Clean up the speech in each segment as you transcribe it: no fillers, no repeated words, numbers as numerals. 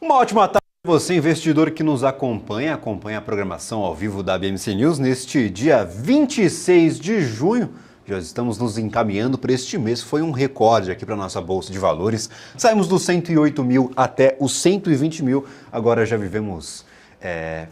Uma ótima tarde para você, investidor que nos acompanha a programação ao vivo da BMC News neste dia 26 de junho. Já estamos nos encaminhando para este mês, foi um recorde aqui para a nossa Bolsa de Valores. Saímos dos 108 mil até os 120 mil, agora já vivemos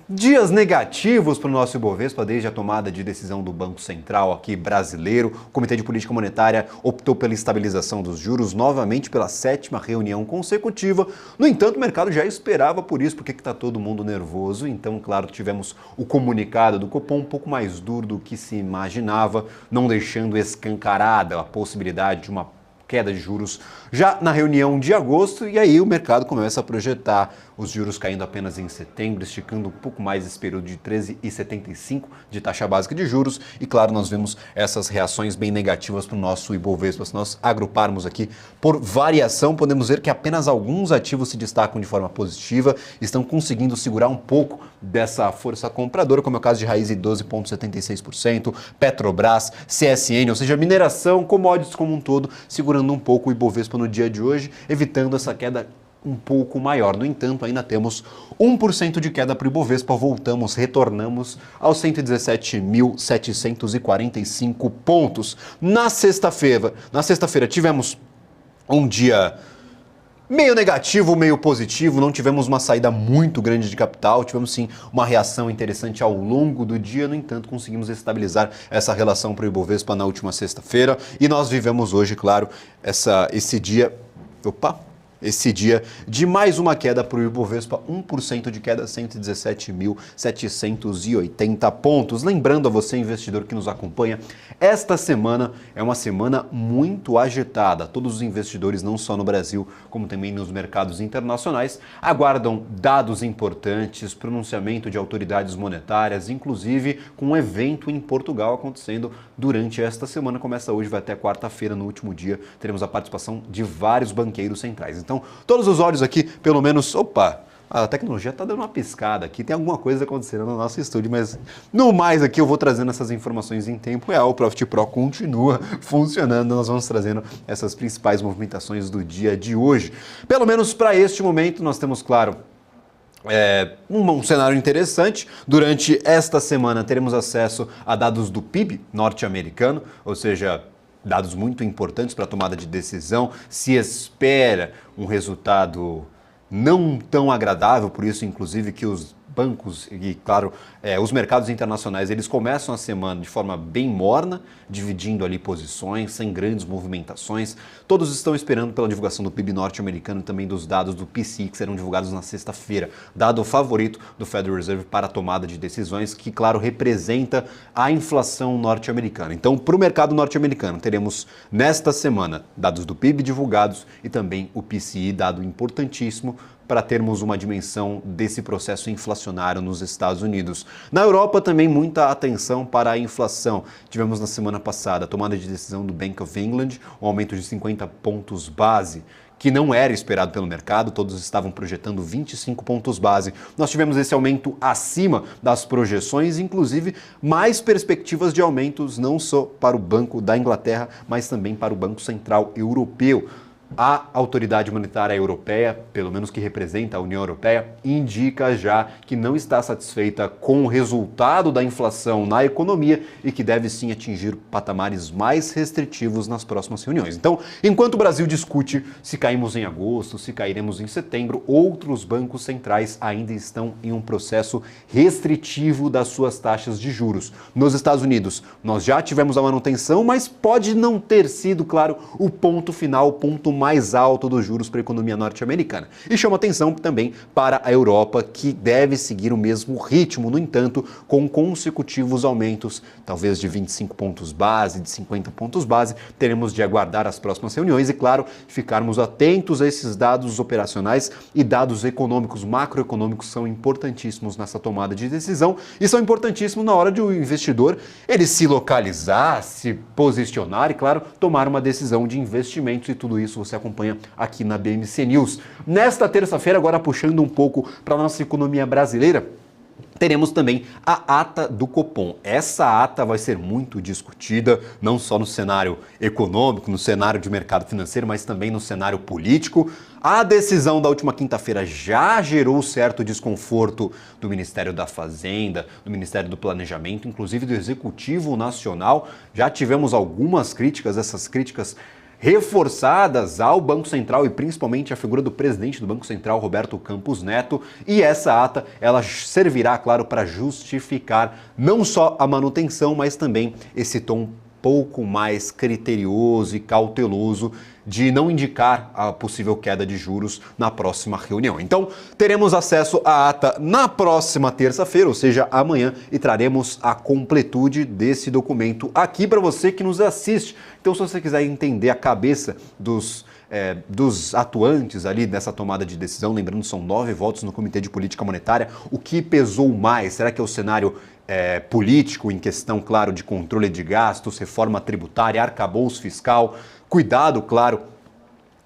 dias negativos para o nosso Ibovespa desde a tomada de decisão do Banco Central aqui brasileiro. O Comitê de Política Monetária optou pela estabilização dos juros novamente pela 7ª reunião consecutiva. No entanto, o mercado já esperava por isso, porque está todo mundo nervoso. Então, claro, tivemos o comunicado do Copom um pouco mais duro do que se imaginava, não deixando escancarada a possibilidade de uma queda de juros já na reunião de agosto, e aí o mercado começa a projetar os juros caindo apenas em setembro, esticando um pouco mais esse período de 13,75 de taxa básica de juros, e claro, nós vemos essas reações bem negativas para o nosso Ibovespa. Se nós agruparmos aqui por variação, podemos ver que apenas alguns ativos se destacam de forma positiva, estão conseguindo segurar um pouco dessa força compradora, como é o caso de Raízen 12,76%, Petrobras, CSN, ou seja, mineração, commodities como um todo, segurando um pouco o Ibovespa no dia de hoje, evitando essa queda um pouco maior. No entanto, ainda temos 1% de queda para o Ibovespa, retornamos aos 117.745 pontos. Na sexta-feira tivemos um dia meio negativo, meio positivo, não tivemos uma saída muito grande de capital, tivemos sim uma reação interessante ao longo do dia, no entanto conseguimos estabilizar essa relação para o Ibovespa na última sexta-feira e nós vivemos hoje, claro, esse dia de mais uma queda para o Ibovespa, 1% de queda, 117.780 pontos. Lembrando a você, investidor que nos acompanha, esta semana é uma semana muito agitada. Todos os investidores, não só no Brasil, como também nos mercados internacionais, aguardam dados importantes, pronunciamento de autoridades monetárias, inclusive com um evento em Portugal acontecendo durante esta semana. Começa hoje, vai até quarta-feira, no último dia, teremos a participação de vários banqueiros centrais. Então, todos os olhos aqui, pelo menos, a tecnologia está dando uma piscada aqui, tem alguma coisa acontecendo no nosso estúdio, mas no mais aqui eu vou trazendo essas informações em tempo real, o Profit Pro continua funcionando, nós vamos trazendo essas principais movimentações do dia de hoje. Pelo menos para este momento nós temos, claro, um cenário interessante. Durante esta semana teremos acesso a dados do PIB norte-americano, ou seja, dados muito importantes para a tomada de decisão. Se espera um resultado não tão agradável, por isso, inclusive, que os bancos e, claro, os mercados internacionais, eles começam a semana de forma bem morna, dividindo ali posições, sem grandes movimentações. Todos estão esperando pela divulgação do PIB norte-americano e também dos dados do PCI, que serão divulgados na sexta-feira, dado favorito do Federal Reserve para a tomada de decisões, que, claro, representa a inflação norte-americana. Então, para o mercado norte-americano, teremos nesta semana dados do PIB divulgados e também o PCI, dado importantíssimo para termos uma dimensão desse processo inflacionário nos Estados Unidos. Na Europa também muita atenção para a inflação. Tivemos na semana passada a tomada de decisão do Bank of England, um aumento de 50 pontos base, que não era esperado pelo mercado, todos estavam projetando 25 pontos base. Nós tivemos esse aumento acima das projeções, inclusive mais perspectivas de aumentos não só para o Banco da Inglaterra, mas também para o Banco Central Europeu. A autoridade monetária europeia, pelo menos que representa a União Europeia, indica já que não está satisfeita com o resultado da inflação na economia e que deve sim atingir patamares mais restritivos nas próximas reuniões. Então, enquanto o Brasil discute se caímos em agosto, se cairemos em setembro, outros bancos centrais ainda estão em um processo restritivo das suas taxas de juros. Nos Estados Unidos, nós já tivemos a manutenção, mas pode não ter sido, claro, o ponto final, o ponto mais alto dos juros para a economia norte-americana. E chama atenção também para a Europa, que deve seguir o mesmo ritmo, no entanto, com consecutivos aumentos, talvez de 25 pontos base, de 50 pontos base. Teremos de aguardar as próximas reuniões e, claro, ficarmos atentos a esses dados operacionais e dados econômicos, macroeconômicos, são importantíssimos nessa tomada de decisão e são importantíssimos na hora de o investidor ele se localizar, se posicionar e, claro, tomar uma decisão de investimentos, e tudo isso você acompanha aqui na BMC News. Nesta terça-feira, agora puxando um pouco para a nossa economia brasileira, teremos também a ata do Copom. Essa ata vai ser muito discutida, não só no cenário econômico, no cenário de mercado financeiro, mas também no cenário político. A decisão da última quinta-feira já gerou certo desconforto do Ministério da Fazenda, do Ministério do Planejamento, inclusive do Executivo Nacional. Já tivemos algumas críticas, essas críticas reforçadas ao Banco Central e principalmente à figura do presidente do Banco Central, Roberto Campos Neto, e essa ata ela servirá, claro, para justificar não só a manutenção, mas também esse tom pouco mais criterioso e cauteloso de não indicar a possível queda de juros na próxima reunião. Então, teremos acesso à ata na próxima terça-feira, ou seja, amanhã, e traremos a completude desse documento aqui para você que nos assiste. Então, se você quiser entender a cabeça dos atuantes ali nessa tomada de decisão, lembrando, são 9 votos no Comitê de Política Monetária, o que pesou mais? Será que é o cenário político em questão, claro, de controle de gastos, reforma tributária, arcabouço fiscal, cuidado, claro,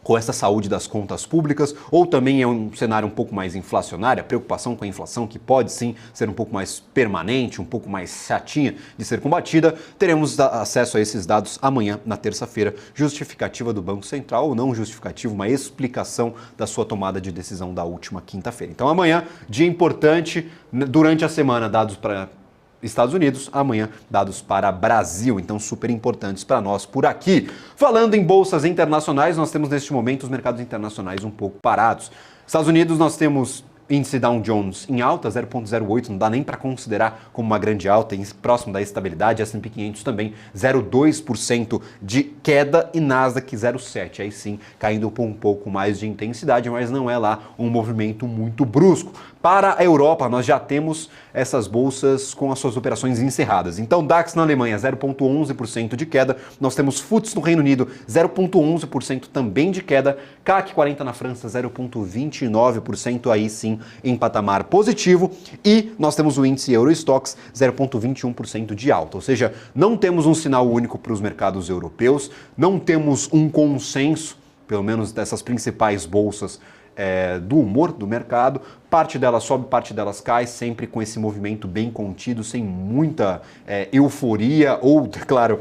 com essa saúde das contas públicas, ou também é um cenário um pouco mais inflacionário, a preocupação com a inflação que pode sim ser um pouco mais permanente, um pouco mais chatinha de ser combatida. Teremos acesso a esses dados amanhã, na terça-feira, justificativa do Banco Central, ou não justificativa, uma explicação da sua tomada de decisão da última quinta-feira. Então amanhã, dia importante, durante a semana, dados para Estados Unidos, amanhã dados para Brasil, então super importantes para nós por aqui. Falando em bolsas internacionais, nós temos neste momento os mercados internacionais um pouco parados. Estados Unidos nós temos índice Dow Jones em alta, 0,08, não dá nem para considerar como uma grande alta, próximo da estabilidade. S&P 500 também 0,2% de queda e Nasdaq 0,7%, aí sim caindo com um pouco mais de intensidade, mas não é lá um movimento muito brusco. Para a Europa, nós já temos essas bolsas com as suas operações encerradas. Então, DAX na Alemanha, 0,11% de queda. Nós temos FTSE no Reino Unido, 0,11% também de queda. CAC 40 na França, 0,29%, aí sim em patamar positivo. E nós temos o índice Eurostoxx, 0,21% de alta. Ou seja, não temos um sinal único para os mercados europeus, não temos um consenso, pelo menos dessas principais bolsas, do humor do mercado. Parte delas sobe, parte delas cai, sempre com esse movimento bem contido, sem muita euforia ou, claro,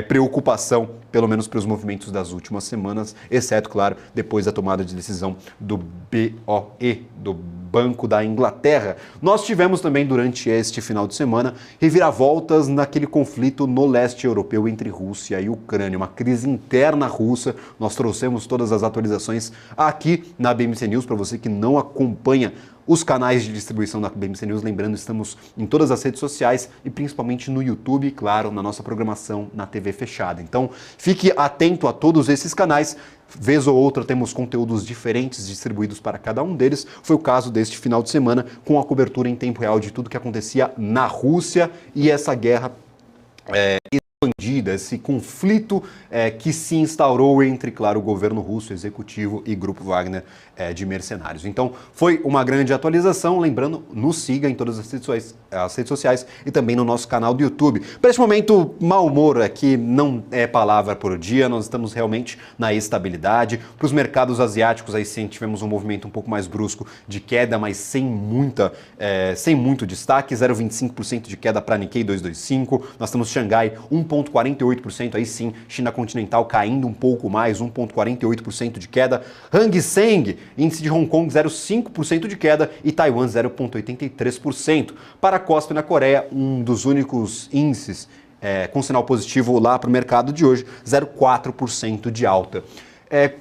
preocupação, pelo menos para os movimentos das últimas semanas, exceto, claro, depois da tomada de decisão do BOE, do Banco da Inglaterra. Nós tivemos também durante este final de semana reviravoltas naquele conflito no leste europeu entre Rússia e Ucrânia, uma crise interna russa. Nós trouxemos todas as atualizações aqui na BMC News para você que não acompanha os canais de distribuição da BMC News. Lembrando, estamos em todas as redes sociais e principalmente no YouTube e, claro, na nossa programação na TV fechada. Então, fique atento a todos esses canais. Vez ou outra temos conteúdos diferentes distribuídos para cada um deles. Foi o caso deste final de semana, com a cobertura em tempo real de tudo que acontecia na Rússia e essa guerra expandida, esse conflito que se instaurou entre, claro, o governo russo, executivo e Grupo Wagner de mercenários. Então, foi uma grande atualização. Lembrando, nos siga em todas as redes sociais e também no nosso canal do YouTube. Para este momento, mau humor aqui não é palavra por dia, nós estamos realmente na estabilidade. Para os mercados asiáticos, aí sim tivemos um movimento um pouco mais brusco de queda, mas sem muito destaque, 0,25% de queda para Nikkei 225. Nós temos Xangai 1,48%, aí sim, China continental caindo um pouco mais, 1,48% de queda. Hang Seng, índice de Hong Kong 0,5% de queda e Taiwan 0,83%. Para a Kospi na Coreia, um dos únicos índices com sinal positivo lá para o mercado de hoje, 0,4% de alta.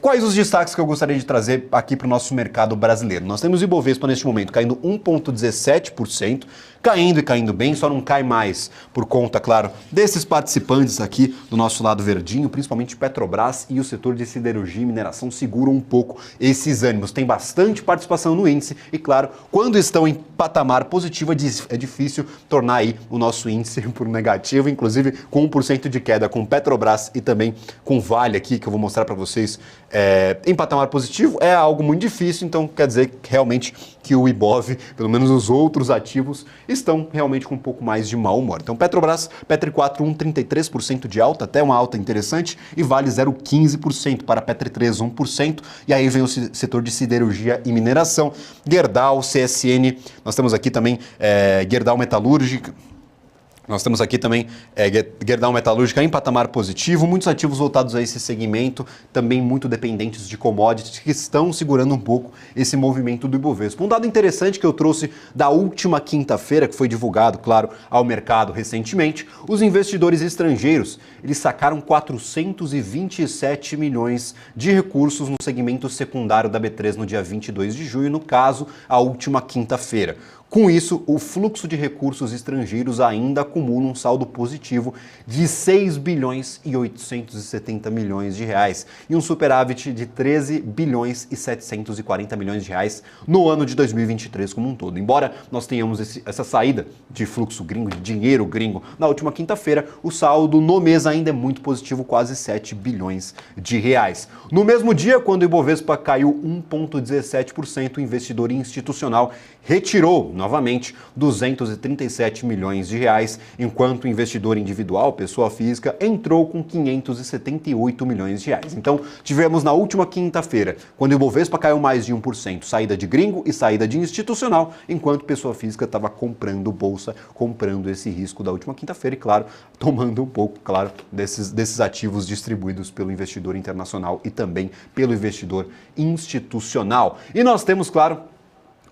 Quais os destaques que eu gostaria de trazer aqui para o nosso mercado brasileiro? Nós temos o Ibovespa neste momento caindo 1,17%, caindo e caindo bem, só não cai mais por conta, claro, desses participantes aqui do nosso lado verdinho, principalmente Petrobras e o setor de siderurgia e mineração seguram um pouco esses ânimos. Tem bastante participação no índice e, claro, quando estão em patamar positivo é difícil tornar aí o nosso índice por negativo, inclusive com 1% de queda com Petrobras e também com Vale aqui, que eu vou mostrar para vocês em patamar positivo é algo muito difícil, então quer dizer realmente que o Ibov, pelo menos os outros ativos, estão realmente com um pouco mais de mau humor. Então Petrobras, Petri 4, 1,33% de alta, até uma alta interessante, e Vale 0,15% para Petri 3, 1%, e aí vem o setor de siderurgia e mineração, Gerdau, CSN, nós temos aqui também Gerdau Metalúrgica, nós temos aqui também Gerdau Metalúrgica em patamar positivo, muitos ativos voltados a esse segmento, também muito dependentes de commodities, que estão segurando um pouco esse movimento do Ibovespa. Um dado interessante que eu trouxe da última quinta-feira, que foi divulgado, claro, ao mercado recentemente, os investidores estrangeiros, eles sacaram 427 milhões de recursos no segmento secundário da B3 no dia 22 de junho, no caso, a última quinta-feira. Com isso, o fluxo de recursos estrangeiros ainda acumula um saldo positivo de 6 bilhões e 870 milhões de reais e um superávit de 13 bilhões e 740 milhões de reais no ano de 2023 como um todo. Embora nós tenhamos essa saída de fluxo gringo, de dinheiro gringo, na última quinta-feira, o saldo no mês ainda é muito positivo, quase 7 bilhões de reais. No mesmo dia, quando o Ibovespa caiu 1,17%, o investidor institucional retirou novamente 237 milhões de reais, enquanto o investidor individual, pessoa física, entrou com 578 milhões de reais. Então, tivemos na última quinta-feira, quando o Ibovespa caiu mais de 1%, saída de gringo e saída de institucional, enquanto pessoa física estava comprando bolsa, comprando esse risco da última quinta-feira e, claro, tomando um pouco, claro, desses ativos distribuídos pelo investidor internacional e também pelo investidor institucional. E nós temos, claro,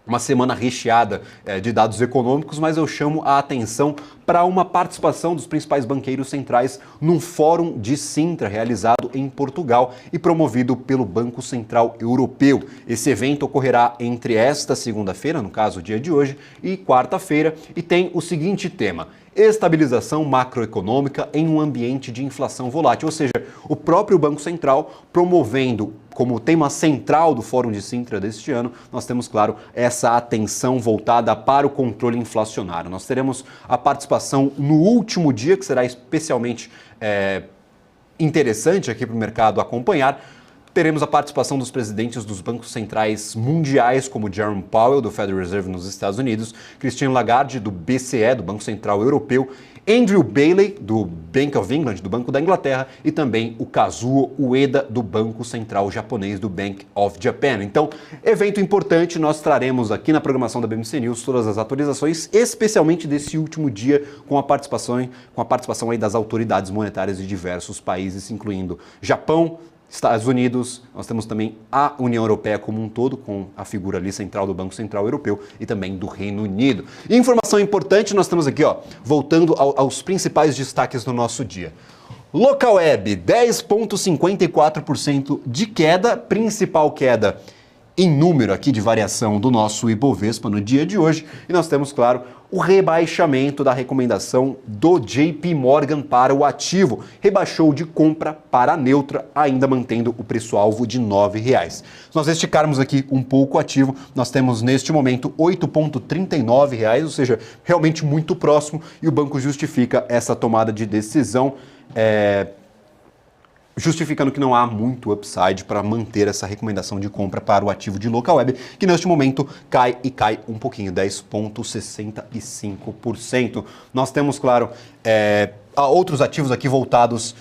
uma semana recheada de dados econômicos, mas eu chamo a atenção para uma participação dos principais banqueiros centrais num fórum de Sintra realizado em Portugal e promovido pelo Banco Central Europeu. Esse evento ocorrerá entre esta segunda-feira, no caso o dia de hoje, e quarta-feira, e tem o seguinte tema: estabilização macroeconômica em um ambiente de inflação volátil, ou seja, o próprio Banco Central promovendo como tema central do Fórum de Sintra deste ano, nós temos, claro, essa atenção voltada para o controle inflacionário. Nós teremos a participação no último dia, que será especialmente interessante aqui para o mercado acompanhar. Teremos a participação dos presidentes dos bancos centrais mundiais, como Jerome Powell, do Federal Reserve nos Estados Unidos, Christine Lagarde, do BCE, do Banco Central Europeu, Andrew Bailey, do Bank of England, do Banco da Inglaterra, e também o Kazuo Ueda, do Banco Central Japonês, do Bank of Japan. Então, evento importante, nós traremos aqui na programação da BMC News todas as atualizações, especialmente desse último dia, com a participação aí das autoridades monetárias de diversos países, incluindo Japão, Estados Unidos, nós temos também a União Europeia como um todo, com a figura ali central do Banco Central Europeu e também do Reino Unido. E informação importante, nós temos aqui, voltando aos principais destaques do nosso dia. Localweb, 10,54% de queda, principal queda em número aqui de variação do nosso Ibovespa no dia de hoje. E nós temos, claro, o rebaixamento da recomendação do JP Morgan para o ativo. Rebaixou de compra para neutra, ainda mantendo o preço-alvo de R$ 9,00. Se nós esticarmos aqui um pouco o ativo, nós temos neste momento R$ 8,39, ou seja, realmente muito próximo, e o banco justifica essa tomada de decisão, justificando que não há muito upside para manter essa recomendação de compra para o ativo de Localweb, que neste momento cai um pouquinho, 10,65%. Nós temos, claro, outros ativos aqui voltados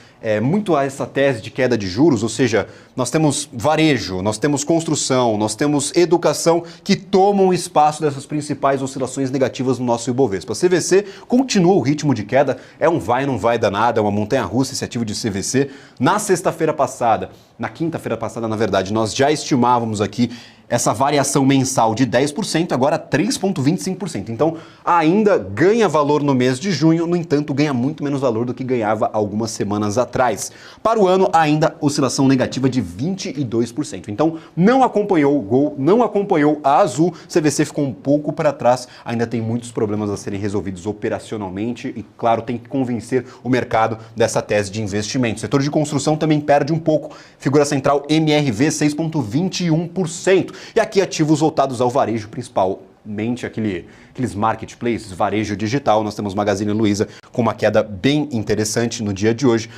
muito a essa tese de queda de juros, ou seja, nós temos varejo, nós temos construção, nós temos educação que tomam espaço dessas principais oscilações negativas no nosso Ibovespa. CVC continua o ritmo de queda, é um vai não vai danado, é uma montanha-russa esse ativo de CVC. Na sexta-feira passada, na quinta-feira passada, na verdade, nós já estimávamos aqui essa variação mensal de 10%, agora 3,25%. Então, ainda ganha valor no mês de junho, no entanto, ganha muito menos valor do que ganhava algumas semanas atrás. Para o ano, ainda oscilação negativa de 22%. Então, não acompanhou o Gol, não acompanhou a Azul, CVC ficou um pouco para trás, ainda tem muitos problemas a serem resolvidos operacionalmente e, claro, tem que convencer o mercado dessa tese de investimento. O setor de construção também perde um pouco, figura central MRV 6,21%. E aqui ativos voltados ao varejo principal, principalmente aqueles marketplaces, varejo digital. Nós temos Magazine Luiza com uma queda bem interessante no dia de hoje,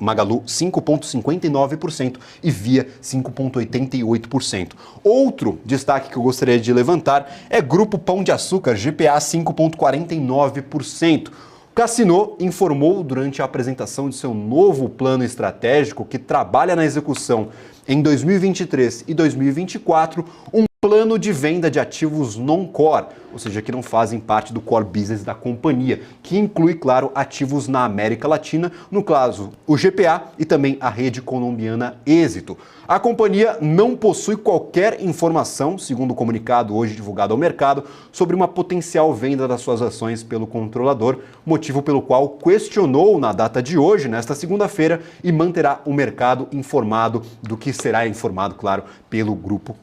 Magalu 5,59% e Via 5,88%. Outro destaque que eu gostaria de levantar é Grupo Pão de Açúcar, GPA 5,49%. Cassino informou durante a apresentação de seu novo plano estratégico que trabalha na execução em 2023 e 2024 um plano de venda de ativos non-core, ou seja, que não fazem parte do core business da companhia, que inclui, claro, ativos na América Latina, no caso o GPA e também a rede colombiana Êxito. A companhia não possui qualquer informação, segundo o comunicado hoje divulgado ao mercado, sobre uma potencial venda das suas ações pelo controlador, motivo pelo qual questionou na data de hoje, nesta segunda-feira, e manterá o mercado informado do que será informado, claro, pelo grupo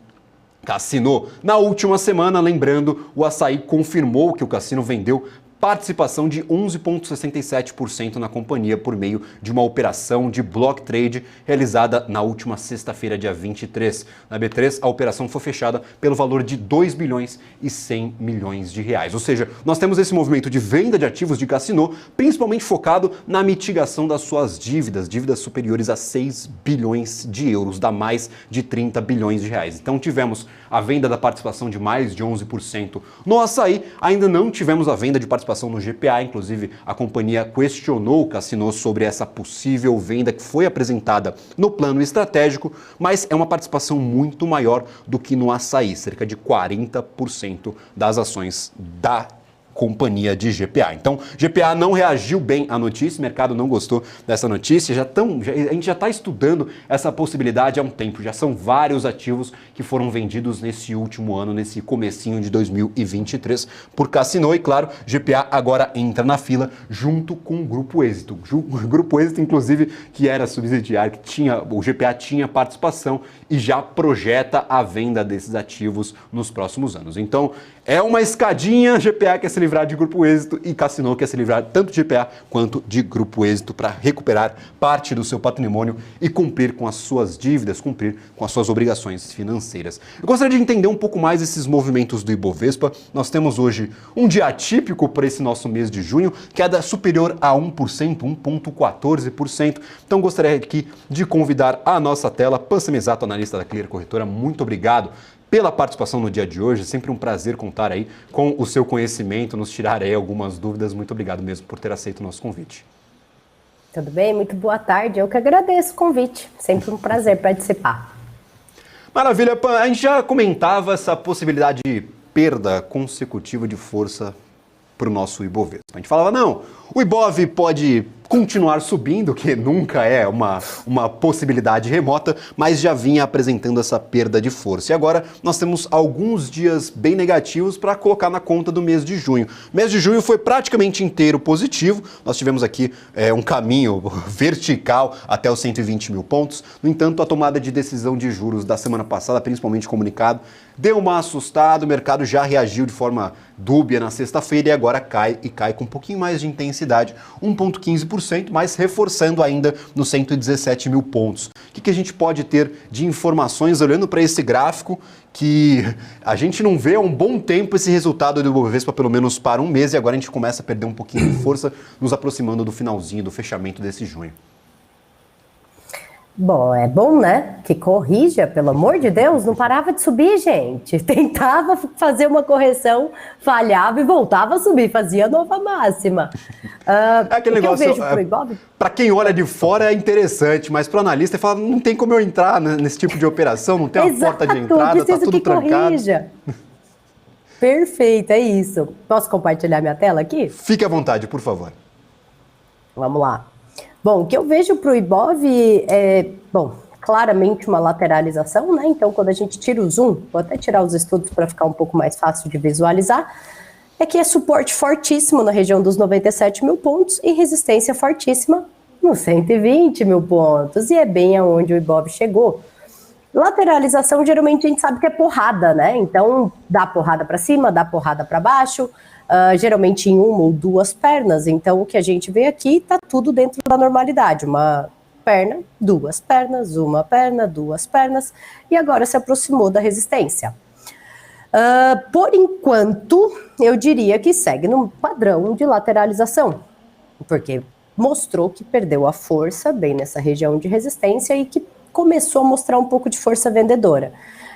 Cassino. Na última semana, lembrando, o Açaí confirmou que o Cassino vendeu participação de 11,67% na companhia por meio de uma operação de block trade realizada na última sexta-feira, dia 23. Na B3, a operação foi fechada pelo valor de 2 bilhões e 100 milhões de reais. Ou seja, nós temos esse movimento de venda de ativos de Cassino, principalmente focado na mitigação das suas dívidas superiores a 6 bilhões de euros, dá mais de 30 bilhões de reais. Então tivemos a venda da participação de mais de 11% no Açaí, ainda não tivemos a venda de participação no GPA, inclusive a companhia questionou o Cassino sobre essa possível venda que foi apresentada no plano estratégico, mas é uma participação muito maior do que no Açaí, cerca de 40% das ações da companhia de GPA. Então, GPA não reagiu bem à notícia, o mercado não gostou dessa notícia, a gente já está estudando essa possibilidade há um tempo, já são vários ativos que foram vendidos nesse último ano, nesse comecinho de 2023 por Cassino e, claro, GPA agora entra na fila junto com o Grupo Êxito. O Grupo Êxito, inclusive, que era subsidiário, o GPA tinha participação e já projeta a venda desses ativos nos próximos anos. Então, é uma escadinha, GPA quer se livrar de Grupo Êxito e Cassino quer se livrar tanto de GPA quanto de Grupo Êxito para recuperar parte do seu patrimônio e cumprir com as suas dívidas, cumprir com as suas obrigações financeiras. Eu gostaria de entender um pouco mais esses movimentos do Ibovespa. Nós temos hoje um dia atípico para esse nosso mês de junho, queda superior a 1%, 1,14%. Então gostaria aqui de convidar a nossa tela, Pan Semizato, analista da Clear Corretora. Muito obrigado pela participação no dia de hoje, sempre um prazer contar aí com o seu conhecimento, nos tirar aí algumas dúvidas. Muito obrigado mesmo por ter aceito o nosso convite. Tudo bem? Muito boa tarde. Eu que agradeço o convite. Sempre um prazer participar. Maravilha, Pan. A gente já comentava essa possibilidade de perda consecutiva de força para o nosso Ibovespa. A gente falava, não, o Ibov pode continuar subindo, que nunca é uma possibilidade remota, mas já vinha apresentando essa perda de força. E agora nós temos alguns dias bem negativos para colocar na conta do mês de junho. O mês de junho foi praticamente inteiro positivo, nós tivemos aqui um caminho vertical até os 120 mil pontos. No entanto, a tomada de decisão de juros da semana passada, principalmente comunicado, deu uma assustada, o mercado já reagiu de forma dúbia na sexta-feira e agora cai com um pouquinho mais de intensidade, 1,15%, mas reforçando ainda nos 117 mil pontos. O que a gente pode ter de informações olhando para esse gráfico que a gente não vê há um bom tempo esse resultado do Ibovespa, pelo menos para um mês, e agora a gente começa a perder um pouquinho de força, nos aproximando do finalzinho, do fechamento desse junho. Bom, é bom, né? Que corrija, pelo amor de Deus, não parava de subir, gente. Tentava fazer uma correção, falhava e voltava a subir, fazia nova máxima. É aquele negócio, para quem olha de fora é interessante, mas para o analista ele fala, não tem como eu entrar nesse tipo de operação, não tem uma porta de entrada, tá tudo trancado. Corrija. Perfeito, é isso. Posso compartilhar minha tela aqui? Fique à vontade, por favor. Vamos lá. Bom, o que eu vejo para o Ibov é, claramente uma lateralização, né? Então, quando a gente tira o zoom, vou até tirar os estudos para ficar um pouco mais fácil de visualizar, é que é suporte fortíssimo na região dos 97 mil pontos e resistência fortíssima nos 120 mil pontos. E é bem aonde o Ibov chegou. Lateralização, geralmente, a gente sabe que é porrada, né? Então, dá porrada para cima, dá porrada para baixo, geralmente em uma ou duas pernas. Então, o que a gente vê aqui está tudo dentro da normalidade. Uma perna, duas pernas, uma perna, duas pernas, e agora se aproximou da resistência. Por enquanto, eu diria que segue no padrão de lateralização, porque mostrou que perdeu a força bem nessa região de resistência e que começou a mostrar um pouco de força vendedora.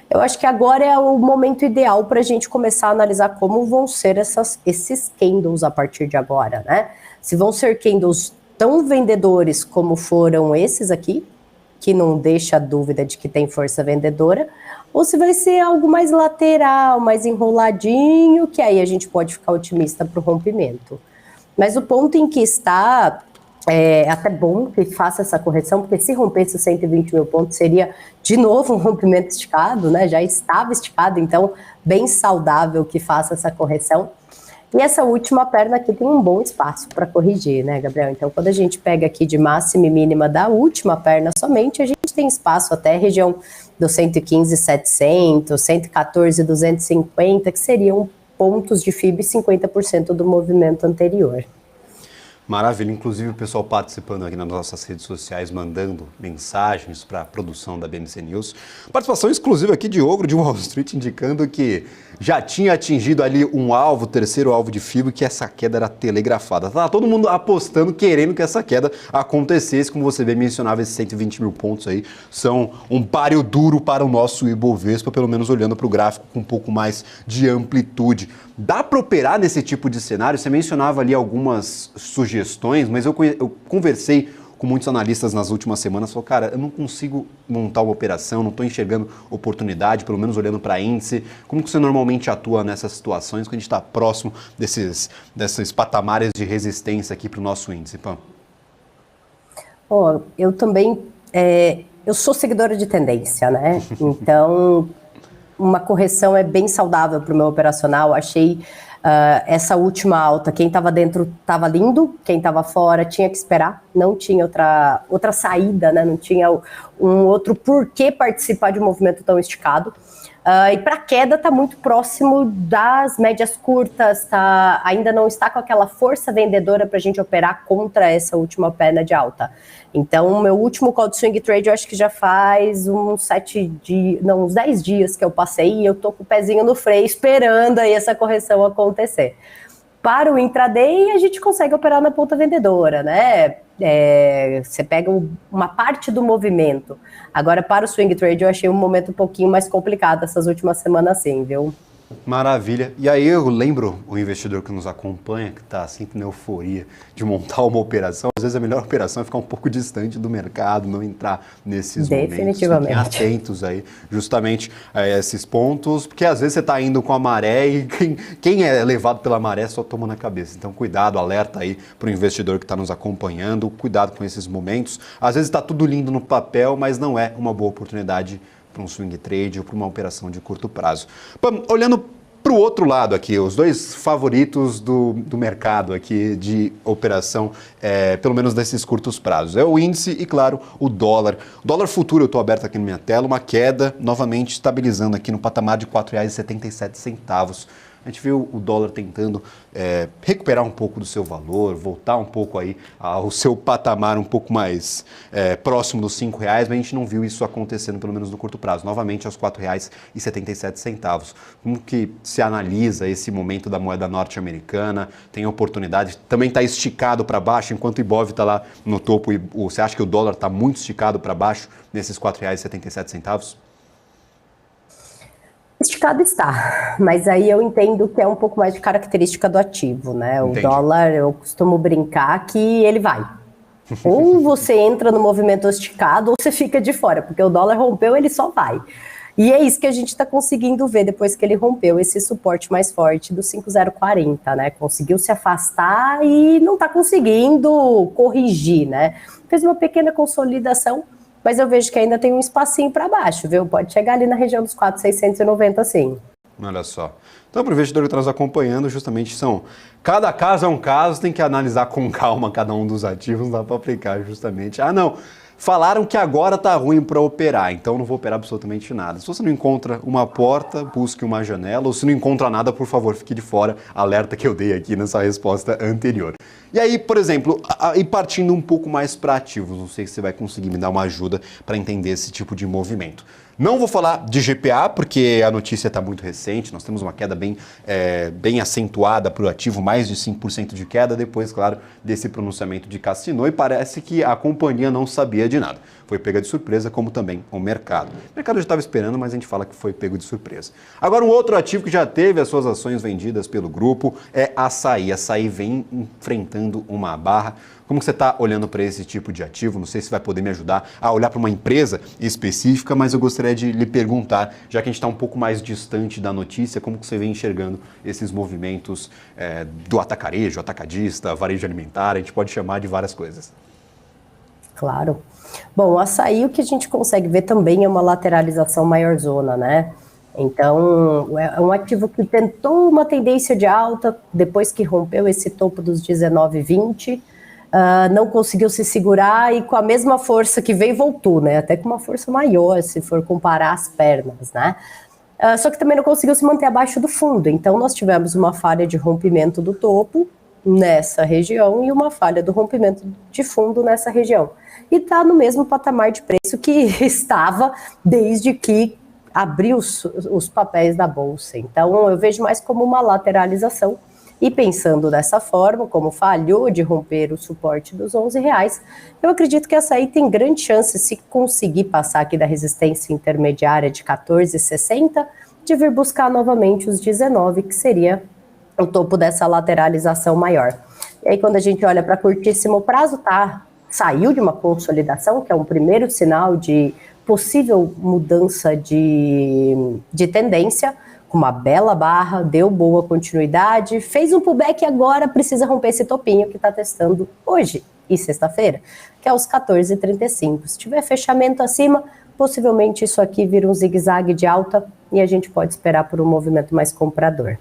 Eu acho que agora é o momento ideal para a gente começar a analisar como vão ser esses candles a partir de agora, né? Se vão ser candles tão vendedores como foram esses aqui, que não deixa dúvida de que tem força vendedora, ou se vai ser algo mais lateral, mais enroladinho, que aí a gente pode ficar otimista para o rompimento. Mas o ponto em que está, é até bom que faça essa correção, porque se rompesse os 120 mil pontos, seria de novo um rompimento esticado, né? Já estava esticado, então bem saudável que faça essa correção. E essa última perna aqui tem um bom espaço para corrigir, né, Gabriel? Então, quando a gente pega aqui de máxima e mínima da última perna somente, a gente tem espaço até a região dos 115.700, 114.250, que seriam pontos de FIB 50% do movimento anterior. Maravilha, inclusive o pessoal participando aqui nas nossas redes sociais, mandando mensagens para a produção da BMC News. Participação exclusiva aqui de Ogro de Wall Street, indicando que já tinha atingido ali um alvo, o terceiro alvo de FIBO, que essa queda era telegrafada. Tá todo mundo apostando, querendo que essa queda acontecesse, como você bem mencionava, esses 120 mil pontos aí são um páreo duro para o nosso Ibovespa, pelo menos olhando para o gráfico com um pouco mais de amplitude. Dá para operar nesse tipo de cenário? Você mencionava ali algumas sugestões, mas eu conversei com muitos analistas nas últimas semanas, falou, cara, eu não consigo montar uma operação, não estou enxergando oportunidade, pelo menos olhando para índice. Como que você normalmente atua nessas situações, quando a gente está próximo desses patamares de resistência aqui para o nosso índice, Pam? Eu também, eu sou seguidora de tendência, né? Então, uma correção é bem saudável para o meu operacional. Achei essa última alta, quem estava dentro estava lindo, quem estava fora tinha que esperar, não tinha outra saída, né? Não tinha um outro porquê participar de um movimento tão esticado. E para queda está muito próximo das médias curtas, ainda não está com aquela força vendedora para a gente operar contra essa última perna de alta. Então, o meu último call de swing trade, eu acho que já faz uns 10 dias que eu passei e eu tô com o pezinho no freio esperando aí essa correção acontecer. Para o intraday, a gente consegue operar na ponta vendedora, né? Você pega uma parte do movimento. Agora, para o swing trade, eu achei um momento um pouquinho mais complicado essas últimas semanas, sim, viu? Maravilha. E aí eu lembro o investidor que nos acompanha, que está sempre na euforia de montar uma operação. Às vezes a melhor operação é ficar um pouco distante do mercado, não entrar nesses momentos. Fiquem atentos aí justamente a esses pontos, porque às vezes você está indo com a maré e quem é levado pela maré só toma na cabeça. Então cuidado, alerta aí para o investidor que está nos acompanhando, cuidado com esses momentos. Às vezes está tudo lindo no papel, mas não é uma boa oportunidade para um swing trade ou para uma operação de curto prazo. Olhando para o outro lado aqui, os dois favoritos do mercado aqui de operação, pelo menos desses curtos prazos, é o índice e, claro, o dólar. O dólar futuro, eu estou aberto aqui na minha tela, uma queda novamente estabilizando aqui no patamar de R$ 4,77. A gente viu o dólar tentando recuperar um pouco do seu valor, voltar um pouco aí ao seu patamar um pouco mais próximo dos R$ 5,00, mas a gente não viu isso acontecendo, pelo menos no curto prazo, novamente aos R$ 4,77. Como que se analisa esse momento da moeda norte-americana? Tem oportunidade? Também está esticado para baixo, enquanto o Ibov está lá no topo. Você acha que o dólar está muito esticado para baixo nesses R$ 4,77? Esticado está, mas aí eu entendo que é um pouco mais de característica do ativo, né? O dólar, eu costumo brincar que ele vai. Ou você entra no movimento esticado ou você fica de fora, porque o dólar rompeu, ele só vai. E é isso que a gente está conseguindo ver depois que ele rompeu esse suporte mais forte do 5,040, né? Conseguiu se afastar e não está conseguindo corrigir, né? Fez uma pequena consolidação, mas eu vejo que ainda tem um espacinho para baixo, viu? Pode chegar ali na região dos 4,690, sim. Olha só. Então, para o investidor que está nos acompanhando, justamente cada caso é um caso, tem que analisar com calma cada um dos ativos, não dá para aplicar justamente. Não, falaram que agora está ruim para operar, então não vou operar absolutamente nada. Se você não encontra uma porta, busque uma janela, ou se não encontra nada, por favor, fique de fora. Alerta que eu dei aqui nessa resposta anterior. E aí, por exemplo, partindo um pouco mais para ativos, não sei se você vai conseguir me dar uma ajuda para entender esse tipo de movimento. Não vou falar de GPA, porque a notícia está muito recente, nós temos uma queda bem acentuada para o ativo, mais de 5% de queda, depois, claro, desse pronunciamento de Cassino, e parece que a companhia não sabia de nada. Foi pega de surpresa, como também o mercado. O mercado já estava esperando, mas a gente fala que foi pego de surpresa. Agora, um outro ativo que já teve as suas ações vendidas pelo grupo é Assaí. Assaí vem enfrentando uma barra. Como que você está olhando para esse tipo de ativo? Não sei se vai poder me ajudar a olhar para uma empresa específica, mas eu gostaria de lhe perguntar, já que a gente está um pouco mais distante da notícia, como que você vem enxergando esses movimentos do atacarejo, atacadista, varejo alimentar, a gente pode chamar de várias coisas. Claro. Bom, o Assaí, o que a gente consegue ver também é uma lateralização maior zona, né? Então, é um ativo que tentou uma tendência de alta, depois que rompeu esse topo dos 19,20, não conseguiu se segurar e com a mesma força que veio, voltou, né? Até com uma força maior, se for comparar as pernas, né? Só que também não conseguiu se manter abaixo do fundo. Então, nós tivemos uma falha de rompimento do topo nessa região e uma falha do rompimento de fundo nessa região. E está no mesmo patamar de preço que estava desde que abriu os papéis da Bolsa. Então, eu vejo mais como uma lateralização. E pensando dessa forma, como falhou de romper o suporte dos R$11, eu acredito que essa aí tem grande chance, se conseguir passar aqui da resistência intermediária de 14,60, de vir buscar novamente os 19, que seria o topo dessa lateralização maior. E aí, quando a gente olha para curtíssimo prazo, saiu de uma consolidação, que é um primeiro sinal de possível mudança de tendência, com uma bela barra, deu boa continuidade, fez um pullback e agora precisa romper esse topinho que está testando hoje e sexta-feira, que é os 14,35. Se tiver fechamento acima, possivelmente isso aqui vira um zigue-zague de alta e a gente pode esperar por um movimento mais comprador.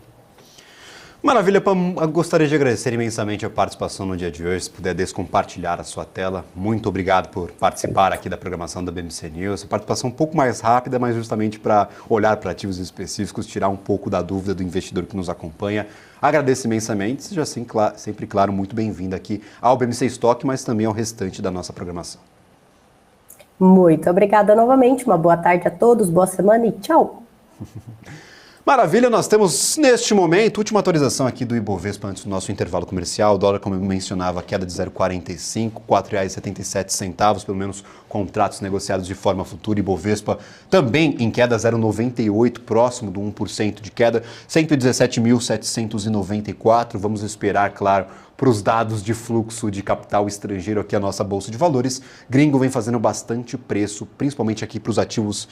Maravilha, Pam. Eu gostaria de agradecer imensamente a participação no dia de hoje. Se puder descompartilhar a sua tela. Muito obrigado por participar aqui da programação da BMC News. A participação um pouco mais rápida, mas justamente para olhar para ativos específicos, tirar um pouco da dúvida do investidor que nos acompanha. Agradeço imensamente. Seja sempre, claro, muito bem-vindo aqui ao BMC Stock, mas também ao restante da nossa programação. Muito obrigada novamente. Uma boa tarde a todos, boa semana e tchau! Maravilha, nós temos neste momento, última atualização aqui do Ibovespa antes do nosso intervalo comercial. O dólar, como eu mencionava, queda de 0,45, R$ 4,77, pelo menos contratos negociados de forma futura. Ibovespa também em queda 0,98, próximo do 1% de queda, 117.794. Vamos esperar, claro, para os dados de fluxo de capital estrangeiro aqui a nossa Bolsa de Valores. Gringo vem fazendo bastante preço, principalmente aqui para os ativos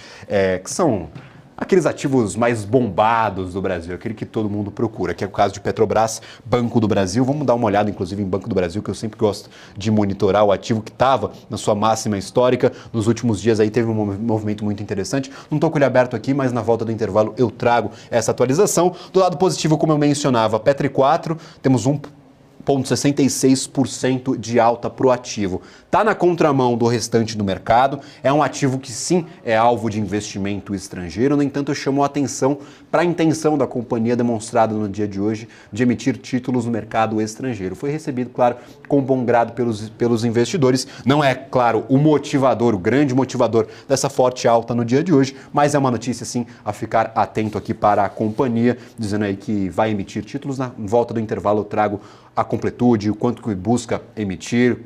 que são aqueles ativos mais bombados do Brasil, aquele que todo mundo procura, que é o caso de Petrobras, Banco do Brasil. Vamos dar uma olhada, inclusive, em Banco do Brasil, que eu sempre gosto de monitorar o ativo que estava na sua máxima histórica. Nos últimos dias aí teve um movimento muito interessante. Não estou com ele aberto aqui, mas na volta do intervalo eu trago essa atualização. Do lado positivo, como eu mencionava, Petri 4, temos 1,66% de alta para o ativo. Está na contramão do restante do mercado, é um ativo que sim é alvo de investimento estrangeiro, no entanto eu chamo a atenção para a intenção da companhia demonstrada no dia de hoje de emitir títulos no mercado estrangeiro. Foi recebido, claro, com bom grado pelos investidores. Não é, claro, o motivador, o grande motivador dessa forte alta no dia de hoje, mas é uma notícia sim a ficar atento aqui para a companhia, dizendo aí que vai emitir títulos. Na volta do intervalo eu trago a completude, o quanto que busca emitir,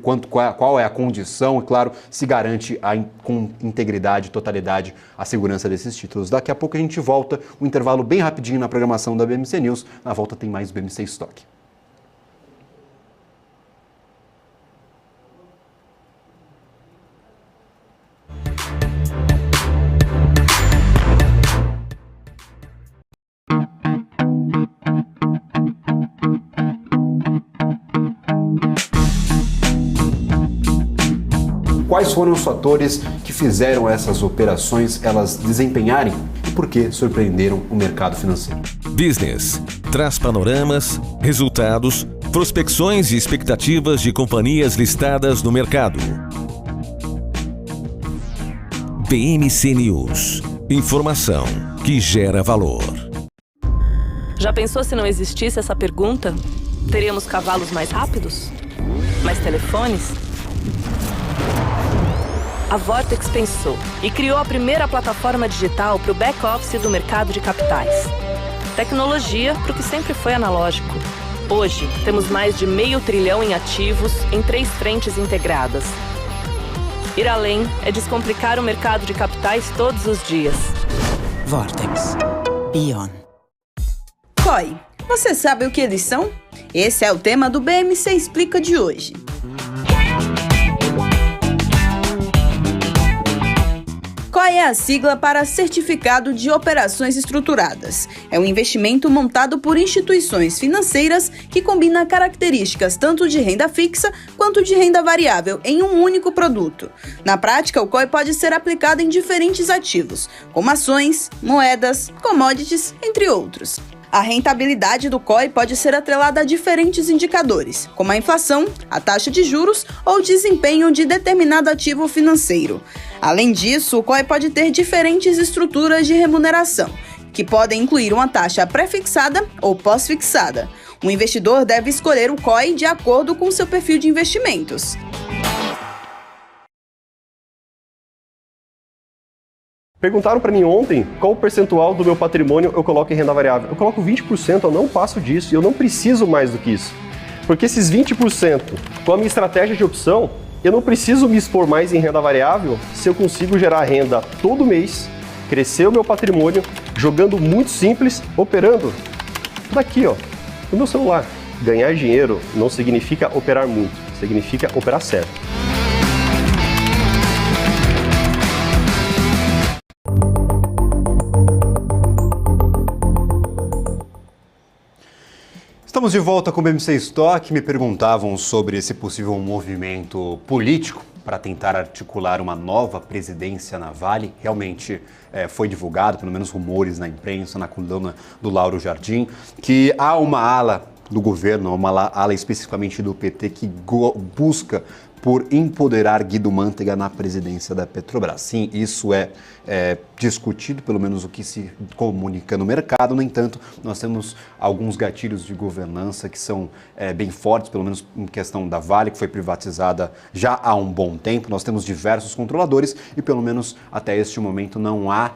qual é a condição e, claro, se garante com integridade, totalidade, a segurança desses títulos. Daqui a pouco a gente volta, um intervalo bem rapidinho na programação da BMC News. Na volta tem mais BMC Stock. Quais foram os fatores que fizeram essas operações elas desempenharem e por que surpreenderam o mercado financeiro? Business traz panoramas, resultados, prospecções e expectativas de companhias listadas no mercado. BMC News. Informação que gera valor. Já pensou se não existisse essa pergunta? Teríamos cavalos mais rápidos? Mais telefones? a Vortex pensou e criou a primeira plataforma digital para o back-office do mercado de capitais. Tecnologia para o que sempre foi analógico. Hoje, temos mais de 500 bilhão em ativos em 3 frentes integradas. Ir além é descomplicar o mercado de capitais todos os dias. Vortex. Beyond. COI, você sabe o que eles são? Esse é o tema do BMC Explica de hoje. COI é a sigla para Certificado de Operações Estruturadas. É um investimento montado por instituições financeiras que combina características tanto de renda fixa quanto de renda variável em um único produto. Na prática, o COI pode ser aplicado em diferentes ativos, como ações, moedas, commodities, entre outros. A rentabilidade do COI pode ser atrelada a diferentes indicadores, como a inflação, a taxa de juros ou o desempenho de determinado ativo financeiro. Além disso, o COI pode ter diferentes estruturas de remuneração, que podem incluir uma taxa pré-fixada ou pós-fixada. O investidor deve escolher o COI de acordo com seu perfil de investimentos. Perguntaram para mim ontem qual o percentual do meu patrimônio eu coloco em renda variável. Eu coloco 20%, eu não passo disso e eu não preciso mais do que isso. Porque esses 20%, com a minha estratégia de opção, eu não preciso me expor mais em renda variável se eu consigo gerar renda todo mês, crescer o meu patrimônio, jogando muito simples, operando daqui, ó, no meu celular. Ganhar dinheiro não significa operar muito, significa operar certo. Estamos de volta com o BMC Stock. Me perguntavam sobre esse possível movimento político para tentar articular uma nova presidência na Vale. Realmente foi divulgado, pelo menos rumores na imprensa, na coluna do Lauro Jardim, que há uma ala do governo, uma ala especificamente do PT, que busca por empoderar Guido Mantega na presidência da Petrobras. Sim, isso é discutido, pelo menos o que se comunica no mercado. No entanto, nós temos alguns gatilhos de governança que são bem fortes, pelo menos em questão da Vale, que foi privatizada já há um bom tempo. Nós temos diversos controladores e, pelo menos até este momento, não há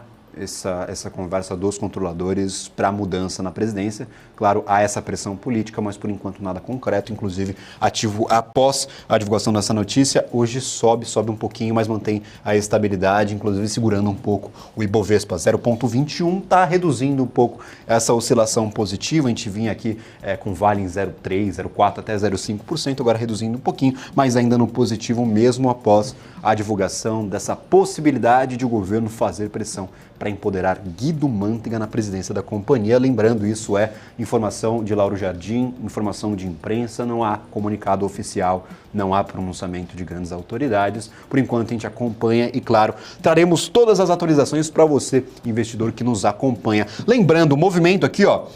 essa conversa dos controladores para mudança na presidência. Claro, há essa pressão política, mas por enquanto nada concreto. Inclusive, ativo após a divulgação dessa notícia, hoje sobe um pouquinho, mas mantém a estabilidade, inclusive segurando um pouco o Ibovespa 0,21, está reduzindo um pouco essa oscilação positiva. A gente vinha aqui com Vale em 0,3, 0,4 até 0,5%, agora reduzindo um pouquinho, mas ainda no positivo mesmo após a divulgação dessa possibilidade de o governo fazer pressão para empoderar Guido Mantega na presidência da companhia. Lembrando, isso é informação de Lauro Jardim, informação de imprensa, não há comunicado oficial, não há pronunciamento de grandes autoridades. Por enquanto a gente acompanha e, claro, traremos todas as atualizações para você, investidor que nos acompanha. Lembrando, o movimento aqui, ó,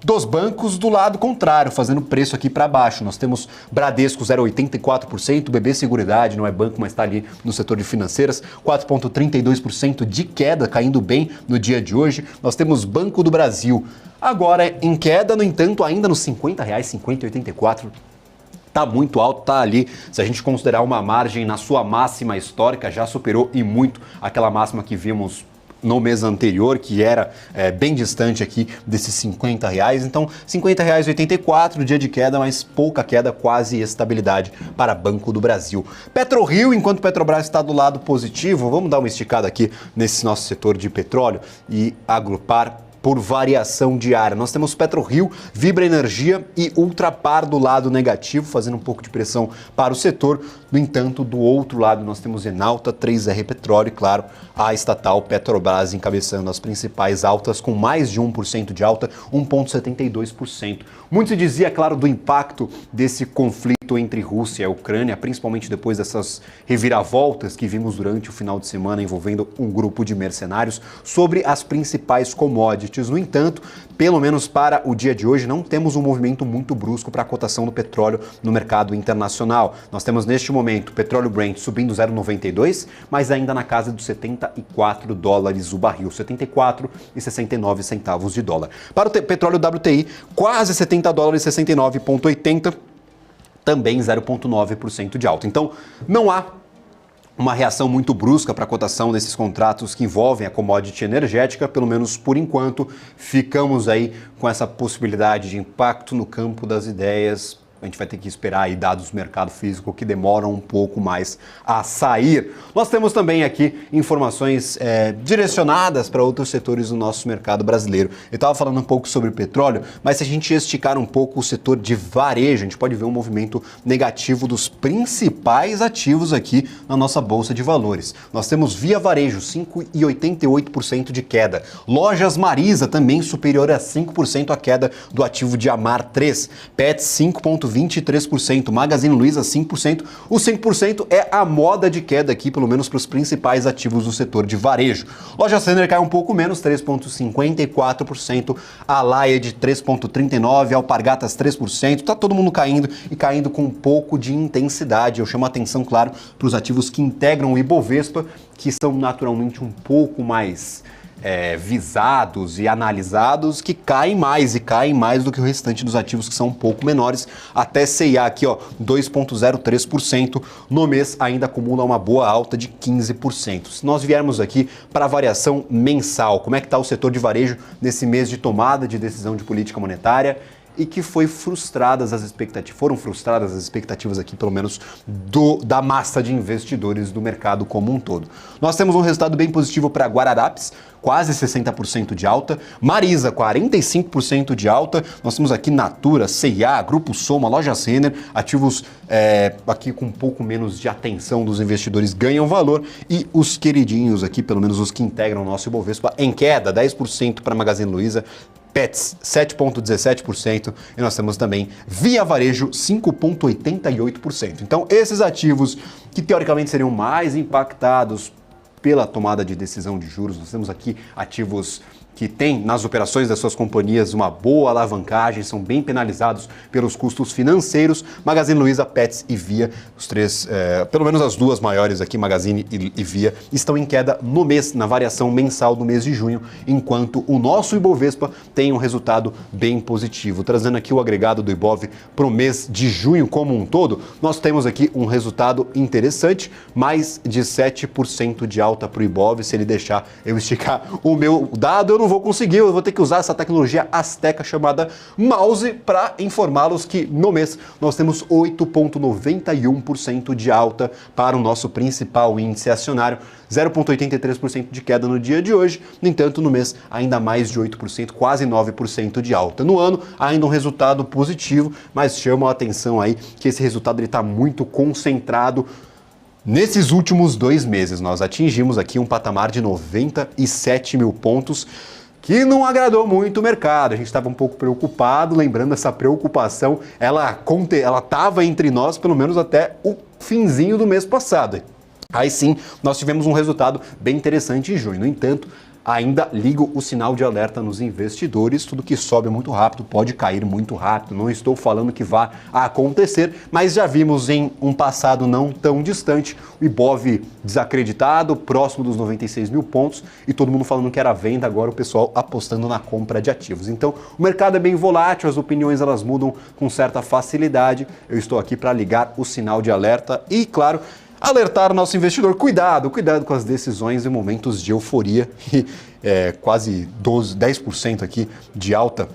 dos bancos do lado contrário, fazendo preço aqui para baixo. Nós temos Bradesco 0,84%, BB Seguridade, não é banco, mas está ali no setor de financeiras, 4,32% de queda, caindo bem no dia de hoje. Nós temos Banco do Brasil agora em queda, no entanto, ainda nos R$50, 50,84. Está muito alto, está ali, se a gente considerar uma margem na sua máxima histórica, já superou e muito aquela máxima que vimos no mês anterior, que era bem distante aqui desses R$50. Então, R$50,84, dia de queda, mas pouca queda, quase estabilidade para Banco do Brasil. PetroRio, enquanto Petrobras está do lado positivo, vamos dar uma esticada aqui nesse nosso setor de petróleo e agrupar por variação diária. Nós temos PetroRio, Vibra Energia e Ultrapar do lado negativo, fazendo um pouco de pressão para o setor. No entanto, do outro lado, nós temos Enalta, 3R Petróleo e, claro, a estatal Petrobras encabeçando as principais altas, com mais de 1% de alta, 1,72%. Muito se dizia, claro, do impacto desse conflito entre Rússia e Ucrânia, principalmente depois dessas reviravoltas que vimos durante o final de semana envolvendo um grupo de mercenários sobre as principais commodities. No entanto, pelo menos para o dia de hoje, não temos um movimento muito brusco para a cotação do petróleo no mercado internacional. Nós temos neste momento o petróleo Brent subindo 0,92, mas ainda na casa dos $74 o barril, 74,69 centavos de dólar. Para o petróleo WTI, quase $70, 69,80, também 0,9% de alta. Então, não há uma reação muito brusca para a cotação desses contratos que envolvem a commodity energética, pelo menos por enquanto. Ficamos aí com essa possibilidade de impacto no campo das ideias. A gente vai ter que esperar aí dados do mercado físico que demoram um pouco mais a sair. Nós temos também aqui informações direcionadas para outros setores do nosso mercado brasileiro. Eu estava falando um pouco sobre petróleo, mas se a gente esticar um pouco o setor de varejo, a gente pode ver um movimento negativo dos principais ativos aqui na nossa Bolsa de Valores. Nós temos Via Varejo, 5,88% de queda. Lojas Marisa, também superior a 5% a queda do ativo de Amar 3. Pets, 5,23%, Magazine Luiza 5%. O 5% é a moda de queda aqui, pelo menos para os principais ativos do setor de varejo. Loja Renner cai um pouco menos, 3,54%, Allied 3,39%, Alpargatas 3%, tá todo mundo caindo e caindo com um pouco de intensidade. Eu chamo a atenção, claro, para os ativos que integram o Ibovespa, que são naturalmente um pouco mais visados e analisados, que caem mais do que o restante dos ativos que são um pouco menores. Até CIA aqui, ó, 2,03% no mês, ainda acumula uma boa alta de 15%. Se nós viermos aqui para a variação mensal, como é que está o setor de varejo nesse mês de tomada de decisão de política monetária? E que foram frustradas as expectativas aqui, pelo menos da massa de investidores do mercado como um todo. Nós temos um resultado bem positivo para Guararapes, quase 60% de alta, Marisa, 45% de alta, nós temos aqui Natura, C&A, Grupo Soma, Lojas Renner, ativos aqui com um pouco menos de atenção dos investidores ganham valor, e os queridinhos aqui, pelo menos os que integram o nosso Ibovespa, em queda, 10% para Magazine Luiza, Pets, 7,17%, e nós temos também Via Varejo, 5,88%. Então, esses ativos que teoricamente seriam mais impactados pela tomada de decisão de juros, nós temos aqui ativos que têm nas operações das suas companhias uma boa alavancagem, são bem penalizados pelos custos financeiros. Magazine Luiza, Pets e Via, os três, pelo menos as duas maiores aqui, Magazine e Via, estão em queda no mês, na variação mensal do mês de junho, enquanto o nosso Ibovespa tem um resultado bem positivo. Trazendo aqui o agregado do Ibov para o mês de junho como um todo, nós temos aqui um resultado interessante, mais de 7% de alta para o Ibov. Se ele deixar eu esticar o meu dado, eu não vou conseguir, eu vou ter que usar essa tecnologia azteca chamada mouse para informá-los que no mês nós temos 8,91% de alta para o nosso principal índice acionário, 0,83% de queda no dia de hoje, no entanto no mês ainda mais de 8%, quase 9% de alta. No ano ainda um resultado positivo, mas chama a atenção aí que esse resultado está muito concentrado. Nesses últimos 2 meses, nós atingimos aqui um patamar de 97 mil pontos, que não agradou muito o mercado. A gente estava um pouco preocupado, lembrando essa preocupação, ela estava entre nós pelo menos até o finzinho do mês passado. Aí sim, nós tivemos um resultado bem interessante em junho. No entanto, ainda ligo o sinal de alerta nos investidores, tudo que sobe muito rápido pode cair muito rápido. Não estou falando que vá acontecer, mas já vimos em um passado não tão distante o Ibov desacreditado, próximo dos 96 mil pontos, e todo mundo falando que era venda, agora o pessoal apostando na compra de ativos. Então, o mercado é bem volátil, as opiniões elas mudam com certa facilidade. Eu estou aqui para ligar o sinal de alerta e, claro, alertar o nosso investidor, cuidado com as decisões em momentos de euforia, e quase 10% aqui de alta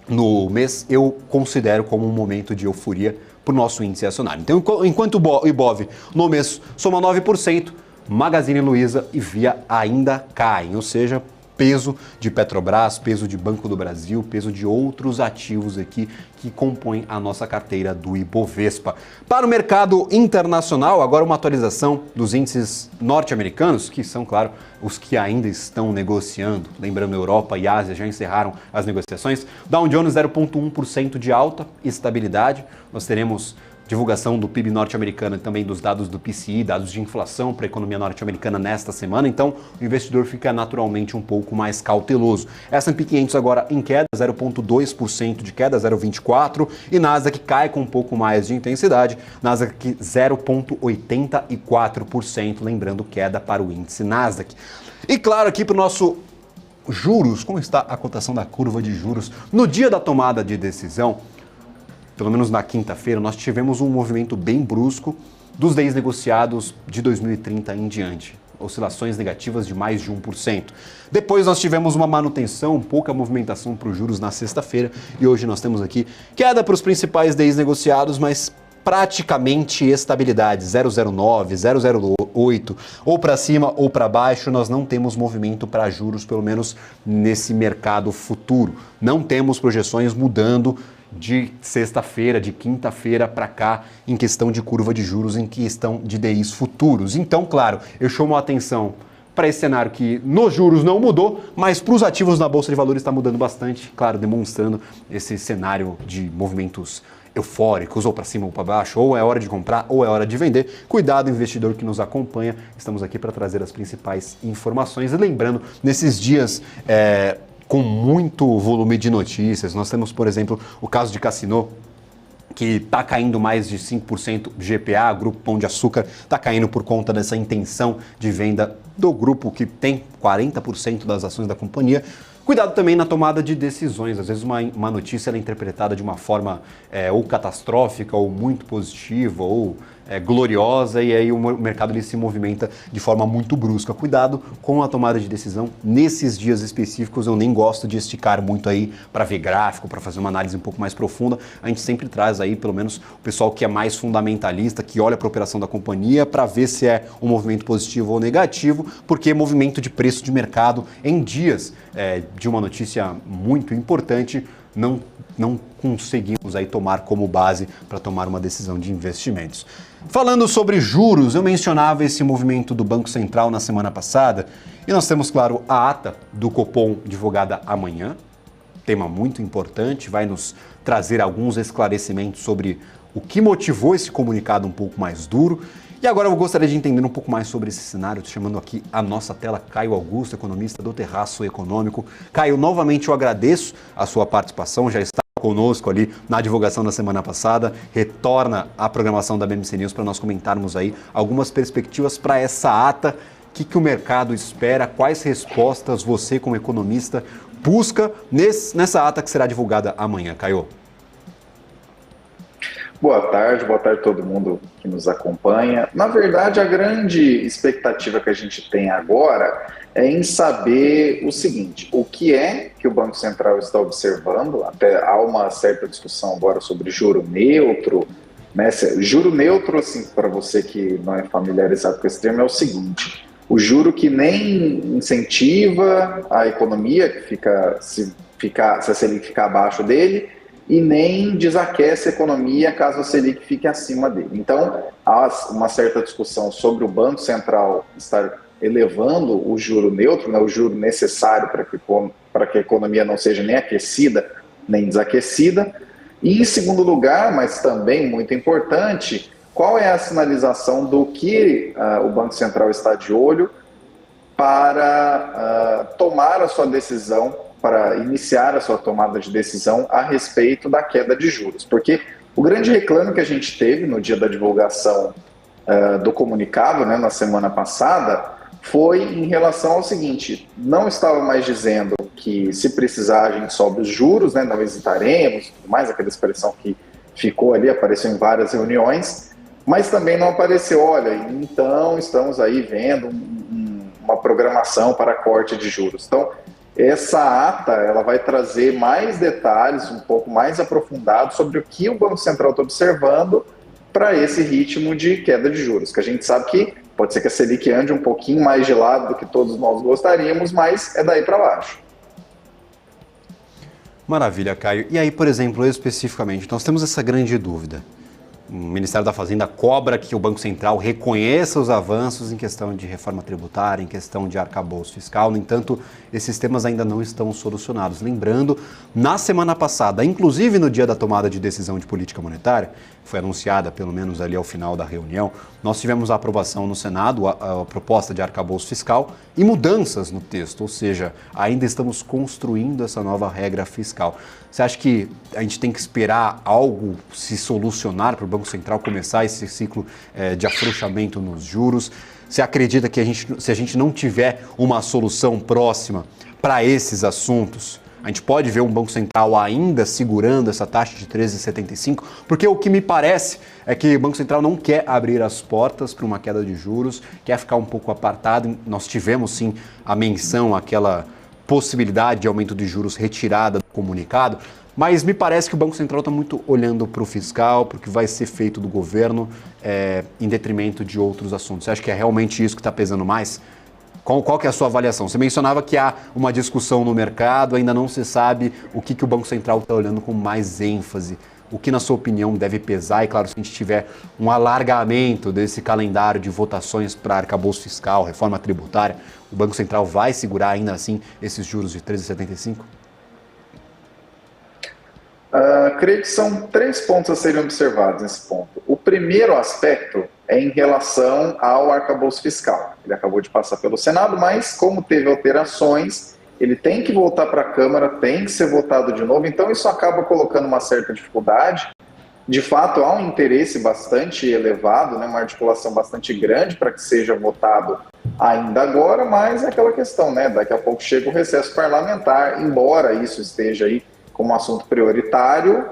no mês, eu considero como um momento de euforia para o nosso índice acionário. Então, enquanto o Ibov no mês soma 9%, Magazine Luiza e Via ainda caem, ou seja, peso de Petrobras, peso de Banco do Brasil, peso de outros ativos aqui que compõem a nossa carteira do Ibovespa. Para o mercado internacional, agora uma atualização dos índices norte-americanos, que são, claro, os que ainda estão negociando. Lembrando, Europa e Ásia já encerraram as negociações. Dow Jones 0,1% de alta, estabilidade. Nós teremos divulgação do PIB norte-americano e também dos dados do PCI, dados de inflação para a economia norte-americana nesta semana, então o investidor fica naturalmente um pouco mais cauteloso. S&P 500 agora em queda, 0,2% de queda, 0,24%, e Nasdaq cai com um pouco mais de intensidade, Nasdaq 0,84%, lembrando queda para o índice Nasdaq. E claro, aqui para o nosso juros, como está a cotação da curva de juros no dia da tomada de decisão? Pelo menos na quinta-feira, nós tivemos um movimento bem brusco dos DIs negociados de 2030 em diante. Oscilações negativas de mais de 1%. Depois nós tivemos uma manutenção, pouca movimentação para os juros na sexta-feira e hoje nós temos aqui queda para os principais DIs negociados, mas praticamente estabilidade, 0,09, 0,08, ou para cima ou para baixo. Nós não temos movimento para juros, pelo menos nesse mercado futuro. Não temos projeções mudando de sexta-feira, de quinta-feira para cá, em questão de curva de juros, em questão de DIs futuros. Então, claro, eu chamo a atenção para esse cenário que nos juros não mudou, mas para os ativos na Bolsa de Valores está mudando bastante, claro, demonstrando esse cenário de movimentos eufóricos, ou para cima ou para baixo, ou é hora de comprar ou é hora de vender. Cuidado, investidor que nos acompanha, estamos aqui para trazer as principais informações. E lembrando, nesses dias com muito volume de notícias, nós temos, por exemplo, o caso de Cassino, que está caindo mais de 5%, GPA, Grupo Pão de Açúcar, está caindo por conta dessa intenção de venda do grupo que tem 40% das ações da companhia. Cuidado também na tomada de decisões. Às vezes uma notícia é interpretada de uma forma ou catastrófica, ou muito positiva, ou gloriosa, e aí o mercado ele se movimenta de forma muito brusca. Cuidado com a tomada de decisão. Nesses dias específicos eu nem gosto de esticar muito aí para ver gráfico, para fazer uma análise um pouco mais profunda. A gente sempre traz aí, pelo menos, o pessoal que é mais fundamentalista, que olha para a operação da companhia para ver se é um movimento positivo ou negativo, porque movimento de preço de mercado em dias de uma notícia muito importante, não conseguimos aí tomar como base para tomar uma decisão de investimentos. Falando sobre juros, eu mencionava esse movimento do Banco Central na semana passada e nós temos, claro, a ata do Copom divulgada amanhã, tema muito importante, vai nos trazer alguns esclarecimentos sobre o que motivou esse comunicado um pouco mais duro. E agora eu gostaria de entender um pouco mais sobre esse cenário, chamando aqui a nossa tela Caio Augusto, economista do Terraço Econômico. Caio, novamente eu agradeço a sua participação, já está conosco ali na divulgação da semana passada, retorna à programação da BMC News para nós comentarmos aí algumas perspectivas para essa ata, o que o mercado espera, quais respostas você como economista busca nessa ata que será divulgada amanhã, Caio. Boa tarde a todo mundo que nos acompanha. Na verdade, a grande expectativa que a gente tem agora é em saber o seguinte: o que é que o Banco Central está observando? Até há uma certa discussão agora sobre juro neutro, né? Juro neutro, assim, para você que não é familiarizado com esse termo, é o seguinte: o juro que nem incentiva a economia, que se a Selic ficar abaixo dele, e nem desaquece a economia caso a Selic fique acima dele. Então, há uma certa discussão sobre o Banco Central estar elevando o juro neutro, né, o juro necessário para que a economia não seja nem aquecida nem desaquecida. E, em segundo lugar, mas também muito importante, qual é a sinalização do que o Banco Central está de olho para tomar a sua decisão, para iniciar a sua tomada de decisão a respeito da queda de juros. Porque o grande reclame que a gente teve no dia da divulgação do comunicado, né, na semana passada, foi em relação ao seguinte: não estava mais dizendo que se precisar a gente sobe os juros, né, não hesitaremos, mais aquela expressão que ficou ali, apareceu em várias reuniões, mas também não apareceu, olha, então estamos aí vendo uma programação para corte de juros. Então, essa ata ela vai trazer mais detalhes, um pouco mais aprofundado sobre o que o Banco Central está observando para esse ritmo de queda de juros, que a gente sabe que pode ser que a Selic ande um pouquinho mais de lado do que todos nós gostaríamos, mas é daí para baixo. Maravilha, Caio. E aí, por exemplo, especificamente, nós temos essa grande dúvida. O Ministério da Fazenda cobra que o Banco Central reconheça os avanços em questão de reforma tributária, em questão de arcabouço fiscal. No entanto, esses temas ainda não estão solucionados. Lembrando, na semana passada, inclusive no dia da tomada de decisão de política monetária, foi anunciada pelo menos ali ao final da reunião, nós tivemos a aprovação no Senado, a proposta de arcabouço fiscal e mudanças no texto, ou seja, ainda estamos construindo essa nova regra fiscal. Você acha que a gente tem que esperar algo se solucionar para o Banco Central começar esse ciclo de afrouxamento nos juros? Você acredita que se a gente não tiver uma solução próxima para esses assuntos, A gente pode ver um Banco Central ainda segurando essa taxa de 13,75, porque o que me parece é que o Banco Central não quer abrir as portas para uma queda de juros, quer ficar um pouco apartado. Nós tivemos sim a menção, aquela possibilidade de aumento de juros retirada do comunicado, mas me parece que o Banco Central está muito olhando para o fiscal, para o que vai ser feito do governo, em detrimento de outros assuntos. Você acha que é realmente isso que está pesando mais? Qual que é a sua avaliação? Você mencionava que há uma discussão no mercado, ainda não se sabe o que o Banco Central está olhando com mais ênfase. O que, na sua opinião, deve pesar? E, claro, se a gente tiver um alargamento desse calendário de votações para arcabouço fiscal, reforma tributária, o Banco Central vai segurar ainda assim esses juros de 13,75? Creio que são 3 pontos a serem observados nesse ponto. O primeiro aspecto é em relação ao arcabouço fiscal. Ele acabou de passar pelo Senado, mas como teve alterações, ele tem que voltar para a Câmara, tem que ser votado de novo, então isso acaba colocando uma certa dificuldade. De fato, há um interesse bastante elevado, né, uma articulação bastante grande para que seja votado ainda agora, mas é aquela questão, né, daqui a pouco chega o recesso parlamentar, embora isso esteja aí como assunto prioritário,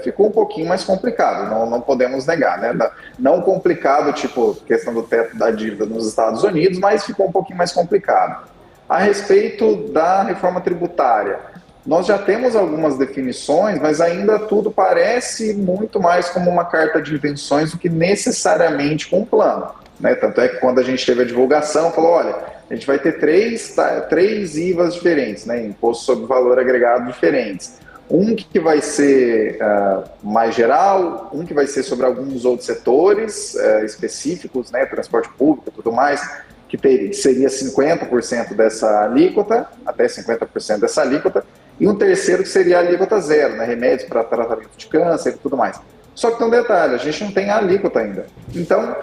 ficou um pouquinho mais complicado, não podemos negar, né? Não complicado, tipo questão do teto da dívida nos Estados Unidos, mas ficou um pouquinho mais complicado. A respeito da reforma tributária, nós já temos algumas definições, mas ainda tudo parece muito mais como uma carta de intenções do que necessariamente com um plano, né? Tanto é que quando a gente teve a divulgação, falou, olha, a gente vai ter três IVAs diferentes, né? Imposto sobre valor agregado diferentes. Um que vai ser mais geral, um que vai ser sobre alguns outros setores específicos, né? Transporte público e tudo mais, que seria 50% dessa alíquota, até 50% dessa alíquota, e um terceiro que seria a alíquota zero, né? Remédios para tratamento de câncer e tudo mais. Só que tem um detalhe, a gente não tem a alíquota ainda. Então,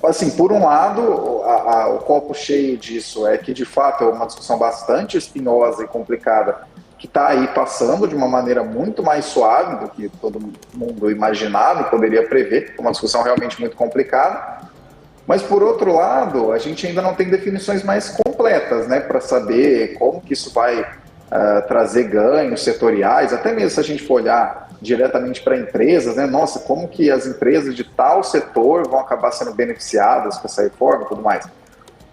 assim, por um lado, o copo cheio disso é que, de fato, é uma discussão bastante espinhosa e complicada, que está aí passando de uma maneira muito mais suave do que todo mundo imaginava e poderia prever, uma discussão realmente muito complicada. Mas, por outro lado, a gente ainda não tem definições mais completas, né, para saber como que isso vai trazer ganhos setoriais, até mesmo se a gente for olhar diretamente para empresas, né? Nossa, como que as empresas de tal setor vão acabar sendo beneficiadas com essa reforma e tudo mais.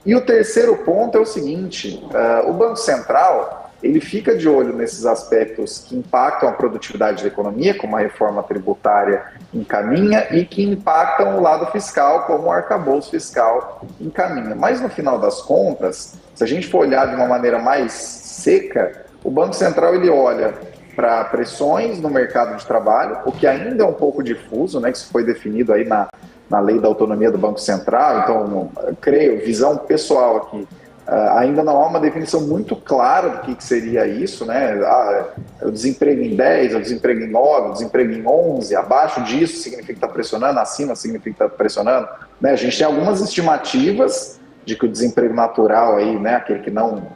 E o terceiro ponto é o seguinte, o Banco Central, ele fica de olho nesses aspectos que impactam a produtividade da economia, como a reforma tributária encaminha, e que impactam o lado fiscal, como o arcabouço fiscal encaminha. Mas no final das contas, se a gente for olhar de uma maneira mais seca, o Banco Central ele olha para pressões no mercado de trabalho, o que ainda é um pouco difuso, né, que isso foi definido aí na lei da autonomia do Banco Central, então, creio, visão pessoal aqui, ainda não há uma definição muito clara do que seria isso, né, o desemprego em 10, o desemprego em 9, o desemprego em 11, abaixo disso significa que está pressionando, acima significa que está pressionando, né, a gente tem algumas estimativas de que o desemprego natural aí, né, aquele que não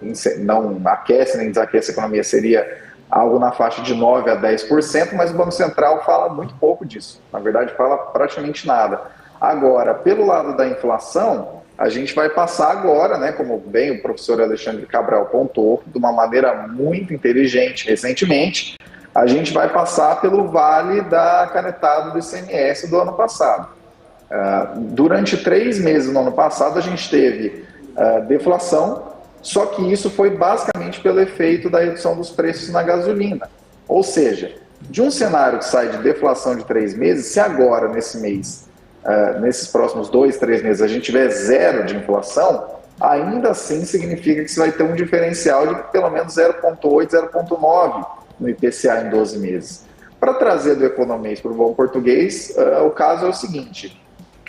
aquece nem desaquece a economia, seria algo na faixa de 9% a 10%, mas o Banco Central fala muito pouco disso. Na verdade, fala praticamente nada. Agora, pelo lado da inflação, a gente vai passar agora, né, como bem o professor Alexandre Cabral pontuou, de uma maneira muito inteligente recentemente, a gente vai passar pelo vale da canetada do ICMS do ano passado. Durante 3 meses no ano passado, a gente teve deflação, só que isso foi basicamente pelo efeito da redução dos preços na gasolina. Ou seja, de um cenário que sai de deflação de 3 meses, se agora, nesse mês, nesses próximos 2, 3 meses, a gente tiver 0 de inflação, ainda assim significa que você vai ter um diferencial de pelo menos 0,8, 0,9 no IPCA em 12 meses. Para trazer do economês para o bom português, o caso é o seguinte: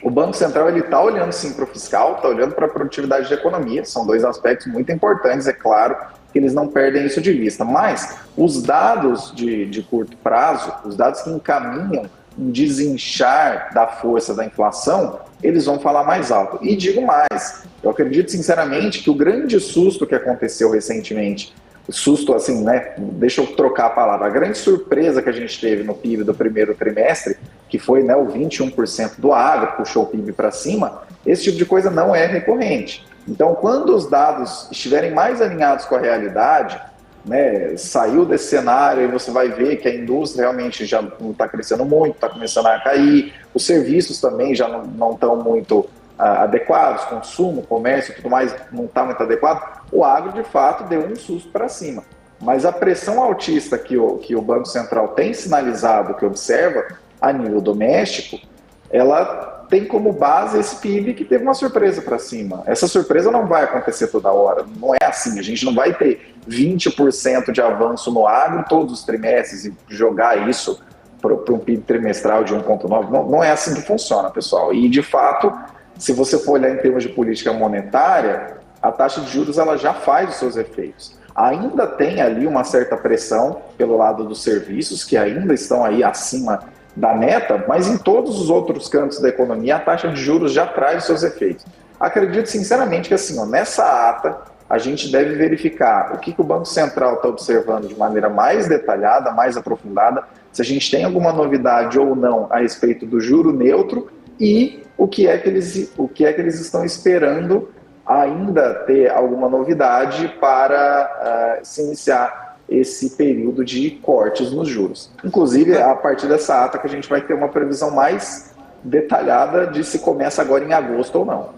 o Banco Central está olhando sim para o fiscal, está olhando para a produtividade da economia, são 2 aspectos muito importantes, é claro que eles não perdem isso de vista, mas os dados de curto prazo, os dados que encaminham um desinchar da força da inflação, eles vão falar mais alto. E digo mais, eu acredito sinceramente que o grande susto que aconteceu recentemente, susto assim, né, deixa eu trocar a palavra, a grande surpresa que a gente teve no PIB do primeiro trimestre, que foi, né, o 21% do agro, que puxou o PIB para cima, esse tipo de coisa não é recorrente. Então, quando os dados estiverem mais alinhados com a realidade, né, saiu desse cenário e você vai ver que a indústria realmente já não está crescendo muito, está começando a cair, os serviços também já não estão muito adequados, consumo, comércio e tudo mais não está muito adequado, o agro de fato deu um susto para cima. Mas a pressão altista que o Banco Central tem sinalizado, que observa a nível doméstico, ela tem como base esse PIB que teve uma surpresa para cima. Essa surpresa não vai acontecer toda hora, não é assim. A gente não vai ter 20% de avanço no agro todos os trimestres e jogar isso para um PIB trimestral de 1,9%. Não é assim que funciona, pessoal. E, de fato, se você for olhar em termos de política monetária, a taxa de juros ela já faz os seus efeitos. Ainda tem ali uma certa pressão pelo lado dos serviços, que ainda estão aí acima da meta, mas em todos os outros cantos da economia a taxa de juros já traz os seus efeitos. Acredito sinceramente que assim, nessa ata a gente deve verificar o que o Banco Central está observando de maneira mais detalhada, mais aprofundada, se a gente tem alguma novidade ou não a respeito do juro neutro e o que é que eles estão esperando ainda ter alguma novidade para se iniciar esse período de cortes nos juros. Inclusive, a partir dessa ata que a gente vai ter uma previsão mais detalhada de se começa agora em agosto ou não.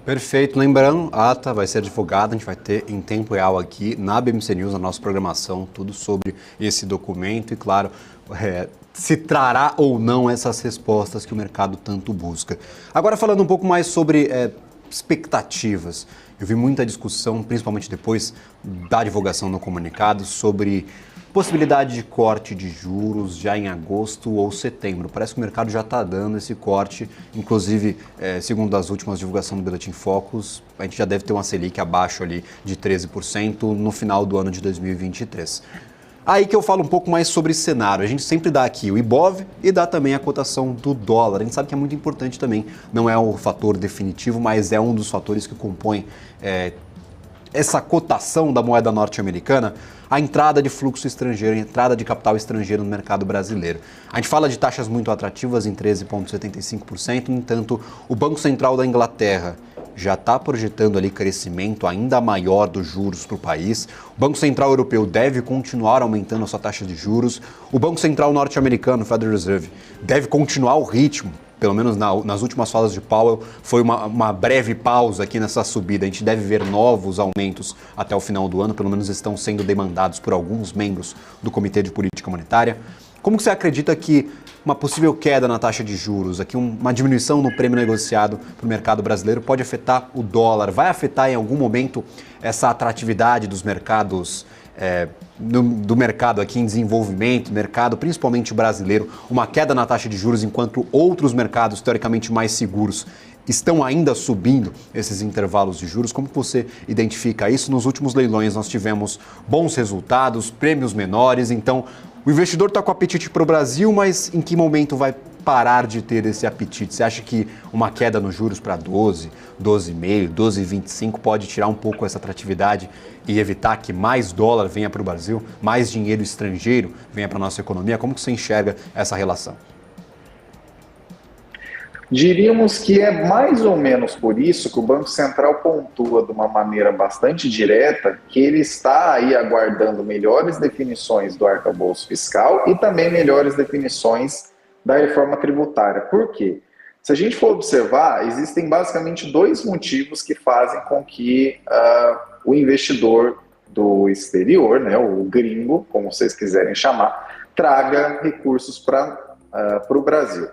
Perfeito. Lembrando, a ata vai ser divulgada, a gente vai ter em tempo real aqui na BMC News, na nossa programação, tudo sobre esse documento e, claro, se trará ou não essas respostas que o mercado tanto busca. Agora, falando um pouco mais sobre expectativas. Eu vi muita discussão, principalmente depois da divulgação do comunicado, sobre possibilidade de corte de juros já em agosto ou setembro. Parece que o mercado já está dando esse corte, inclusive, segundo as últimas divulgações do Boletim Focus, a gente já deve ter uma Selic abaixo ali de 13% no final do ano de 2023. Aí que eu falo um pouco mais sobre cenário. A gente sempre dá aqui o IBOV e dá também a cotação do dólar. A gente sabe que é muito importante também, não é o fator definitivo, mas é um dos fatores que compõe essa cotação da moeda norte-americana, a entrada de fluxo estrangeiro, a entrada de capital estrangeiro no mercado brasileiro. A gente fala de taxas muito atrativas em 13,75%, no entanto, o Banco Central da Inglaterra já está projetando ali crescimento ainda maior dos juros para o país. O Banco Central Europeu deve continuar aumentando a sua taxa de juros. O Banco Central norte-americano, Federal Reserve, deve continuar o ritmo, pelo menos nas últimas falas de Powell, foi uma breve pausa aqui nessa subida. A gente deve ver novos aumentos até o final do ano, pelo menos estão sendo demandados por alguns membros do Comitê de Política Monetária. Como que você acredita que uma possível queda na taxa de juros, aqui uma diminuição no prêmio negociado para o mercado brasileiro pode afetar o dólar? Vai afetar em algum momento essa atratividade dos mercados, do mercado aqui em desenvolvimento, mercado principalmente o brasileiro, uma queda na taxa de juros enquanto outros mercados teoricamente mais seguros estão ainda subindo esses intervalos de juros? Como você identifica isso? Nos últimos leilões nós tivemos bons resultados, prêmios menores, então o investidor está com apetite para o Brasil, mas em que momento vai parar de ter esse apetite? Você acha que uma queda nos juros para 12, 12,5, 12,25 pode tirar um pouco essa atratividade e evitar que mais dólar venha para o Brasil, mais dinheiro estrangeiro venha para a nossa economia? Como que você enxerga essa relação? Diríamos que é mais ou menos por isso que o Banco Central pontua de uma maneira bastante direta que ele está aí aguardando melhores definições do arcabouço fiscal e também melhores definições da reforma tributária. Por quê? Se a gente for observar, existem basicamente dois motivos que fazem com que o investidor do exterior, né, o gringo, como vocês quiserem chamar, traga recursos para o Brasil.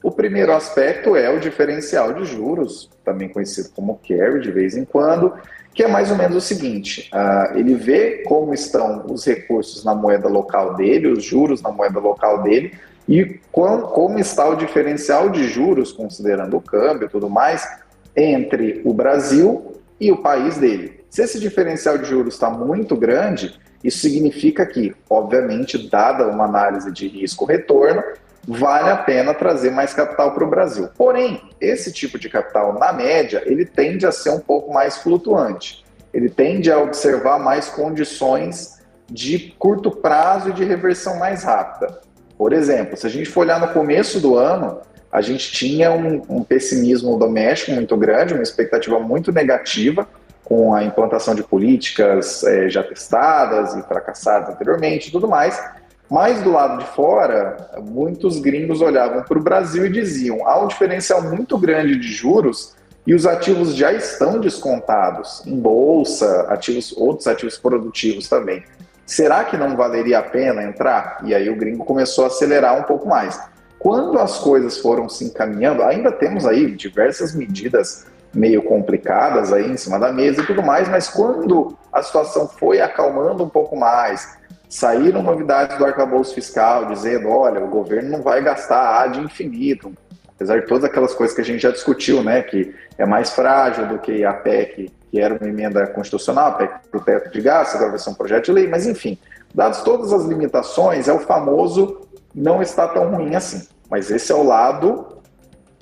O primeiro aspecto é o diferencial de juros, também conhecido como carry de vez em quando, que é mais ou menos o seguinte, ele vê como estão os recursos na moeda local dele, os juros na moeda local dele, e como está o diferencial de juros, considerando o câmbio e tudo mais, entre o Brasil e o país dele. Se esse diferencial de juros está muito grande, isso significa que, obviamente, dada uma análise de risco-retorno, vale a pena trazer mais capital para o Brasil. Porém, esse tipo de capital, na média, ele tende a ser um pouco mais flutuante. Ele tende a observar mais condições de curto prazo e de reversão mais rápida. Por exemplo, se a gente for olhar no começo do ano, a gente tinha um pessimismo doméstico muito grande, uma expectativa muito negativa com a implantação de políticas já testadas e fracassadas anteriormente e tudo mais. Mas do lado de fora, muitos gringos olhavam para o Brasil e diziam: há um diferencial muito grande de juros e os ativos já estão descontados em bolsa, outros ativos produtivos também. Será que não valeria a pena entrar? E aí o gringo começou a acelerar um pouco mais. Quando as coisas foram se encaminhando, ainda temos aí diversas medidas meio complicadas aí em cima da mesa e tudo mais, mas quando a situação foi acalmando um pouco mais, saíram novidades do arcabouço fiscal dizendo: olha, o governo não vai gastar ad infinito, apesar de todas aquelas coisas que a gente já discutiu, né, que é mais frágil do que a PEC, que era uma emenda constitucional, a PEC para o teto de gastos, agora vai ser um projeto de lei, mas enfim, dadas todas as limitações, é o famoso não está tão ruim assim. Mas esse é o lado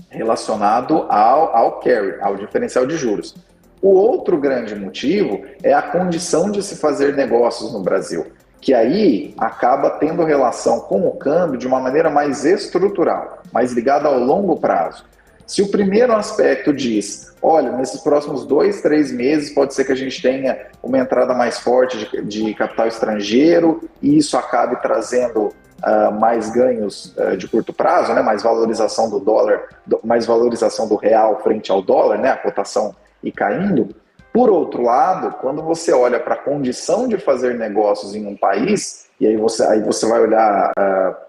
relacionado ao carry, ao diferencial de juros. O outro grande motivo é a condição de se fazer negócios no Brasil, que aí acaba tendo relação com o câmbio de uma maneira mais estrutural, mais ligada ao longo prazo. Se o primeiro aspecto diz: olha, nesses próximos 2, 3 meses pode ser que a gente tenha uma entrada mais forte de capital estrangeiro e isso acabe trazendo mais ganhos de curto prazo, né, mais valorização do dólar, mais valorização do real frente ao dólar, né, a cotação ir caindo. Por outro lado, quando você olha para a condição de fazer negócios em um país, e aí você vai olhar,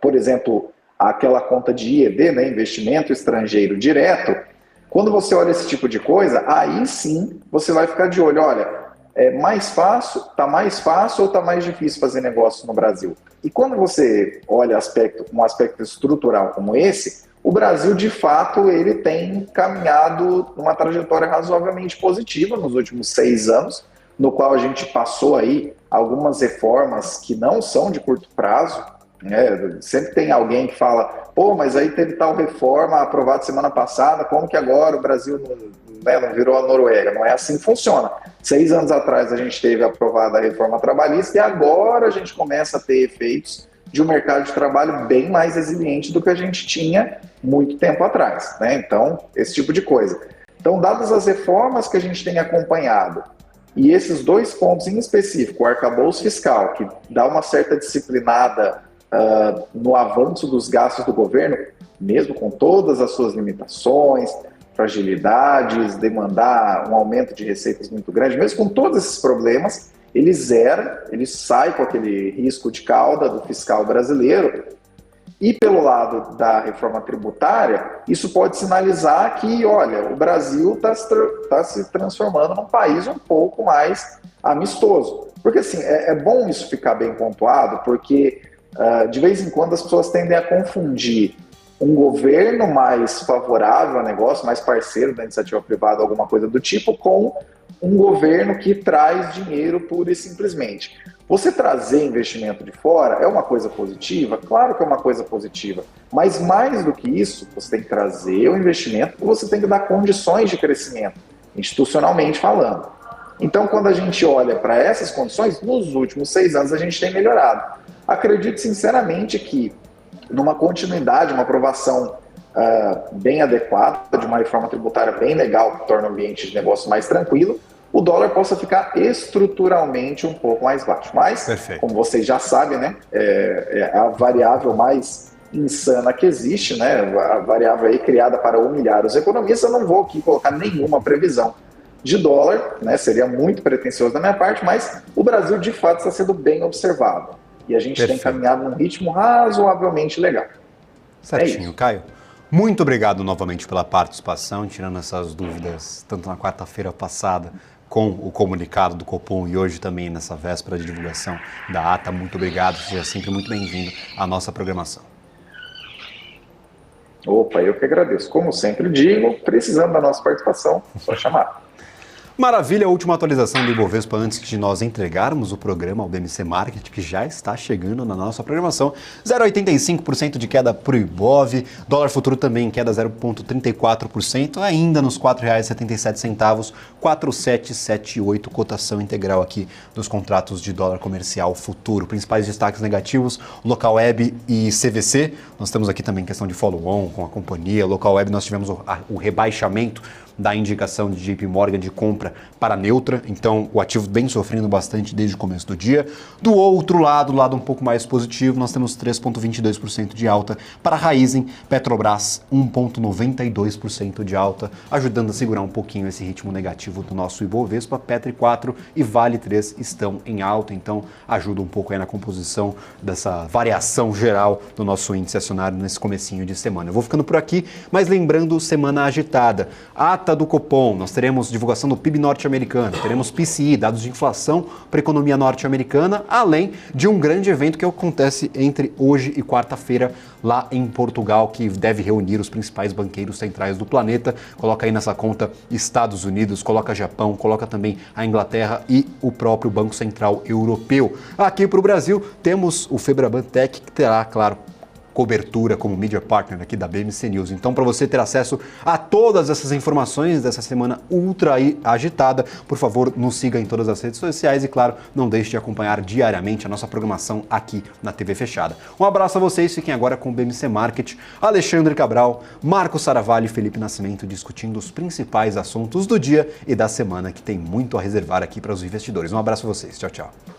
por exemplo, aquela conta de IED, né, investimento estrangeiro direto, quando você olha esse tipo de coisa, aí sim você vai ficar de olho: olha, é mais fácil ou está mais difícil fazer negócio no Brasil? E quando você olha um aspecto estrutural como esse, o Brasil, de fato, ele tem caminhado numa trajetória razoavelmente positiva nos últimos 6 anos, no qual a gente passou aí algumas reformas que não são de curto prazo, né? Sempre tem alguém que fala: pô, mas aí teve tal reforma aprovada semana passada, como que agora o Brasil não virou a Noruega? Não é assim que funciona. 6 anos atrás a gente teve aprovada a reforma trabalhista e agora a gente começa a ter efeitos de um mercado de trabalho bem mais resiliente do que a gente tinha muito tempo atrás, né? Então, esse tipo de coisa. Então, dadas as reformas que a gente tem acompanhado e esses 2 pontos em específico, o arcabouço fiscal, que dá uma certa disciplinada no avanço dos gastos do governo, mesmo com todas as suas limitações, fragilidades, demandar um aumento de receitas muito grande, mesmo com todos esses problemas, ele sai com aquele risco de cauda do fiscal brasileiro. E pelo lado da reforma tributária, isso pode sinalizar que, olha, o Brasil está se transformando num país um pouco mais amistoso. Porque assim, é bom isso ficar bem pontuado, porque de vez em quando as pessoas tendem a confundir um governo mais favorável ao negócio, mais parceiro da iniciativa privada, alguma coisa do tipo, com um governo que traz dinheiro pura e simplesmente. Você trazer investimento de fora é uma coisa positiva? Claro que é uma coisa positiva, mas mais do que isso, você tem que trazer o investimento e você tem que dar condições de crescimento, institucionalmente falando. Então, quando a gente olha para essas condições, nos últimos 6 anos a gente tem melhorado. Acredito sinceramente que numa continuidade, uma aprovação bem adequada, de uma reforma tributária bem legal, que torna o ambiente de negócio mais tranquilo, o dólar possa ficar estruturalmente um pouco mais baixo. Mas, perfeito, como vocês já sabem, né, é a variável mais insana que existe, né, a variável aí criada para humilhar os economistas. Eu não vou aqui colocar nenhuma previsão de dólar, né, seria muito pretensioso da minha parte, mas o Brasil de fato está sendo bem observado. E a gente tem caminhado num ritmo razoavelmente legal. Certinho, Caio. Muito obrigado novamente pela participação, tirando essas dúvidas, tanto na quarta-feira passada com o comunicado do Copom e hoje também nessa véspera de divulgação da ata. Muito obrigado, seja sempre muito bem-vindo à nossa programação. Opa, eu que agradeço. Como sempre digo, precisando da nossa participação, só chamar. Maravilha, a última atualização do Ibovespa antes de nós entregarmos o programa ao BMC Market, que já está chegando na nossa programação. 0,85% de queda para o Ibov, dólar futuro também em queda 0,34%, ainda nos R$ 4,77, 4,778, cotação integral aqui dos contratos de dólar comercial futuro. Principais destaques negativos, Local Web e CVC. Nós temos aqui também questão de follow-on com a companhia. Local Web nós tivemos o rebaixamento da indicação de JP Morgan de compra para neutra, então o ativo vem sofrendo bastante desde o começo do dia. Do outro lado, lado um pouco mais positivo, nós temos 3,22% de alta para Raízen, Petrobras 1,92% de alta, ajudando a segurar um pouquinho esse ritmo negativo do nosso Ibovespa. Petro 4 e Vale 3 estão em alta, então ajuda um pouco aí na composição dessa variação geral do nosso índice acionário nesse comecinho de semana. Eu vou ficando por aqui, mas lembrando, semana agitada. Ata do Copom, nós teremos divulgação do PIB norte-americano, teremos PCI, dados de inflação para a economia norte-americana, além de um grande evento que acontece entre hoje e quarta-feira lá em Portugal, que deve reunir os principais banqueiros centrais do planeta. Coloca aí nessa conta Estados Unidos, coloca Japão, coloca também a Inglaterra e o próprio Banco Central Europeu. Aqui para o Brasil temos o Febraban Tech, que terá, claro, cobertura como media partner aqui da BMC News. Então, para você ter acesso a todas essas informações dessa semana ultra agitada, por favor, nos siga em todas as redes sociais e, claro, não deixe de acompanhar diariamente a nossa programação aqui na TV Fechada. Um abraço a vocês, fiquem agora com o BMC Market, Alexandre Cabral, Marco Saravalho e Felipe Nascimento discutindo os principais assuntos do dia e da semana, que tem muito a reservar aqui para os investidores. Um abraço a vocês, tchau, tchau.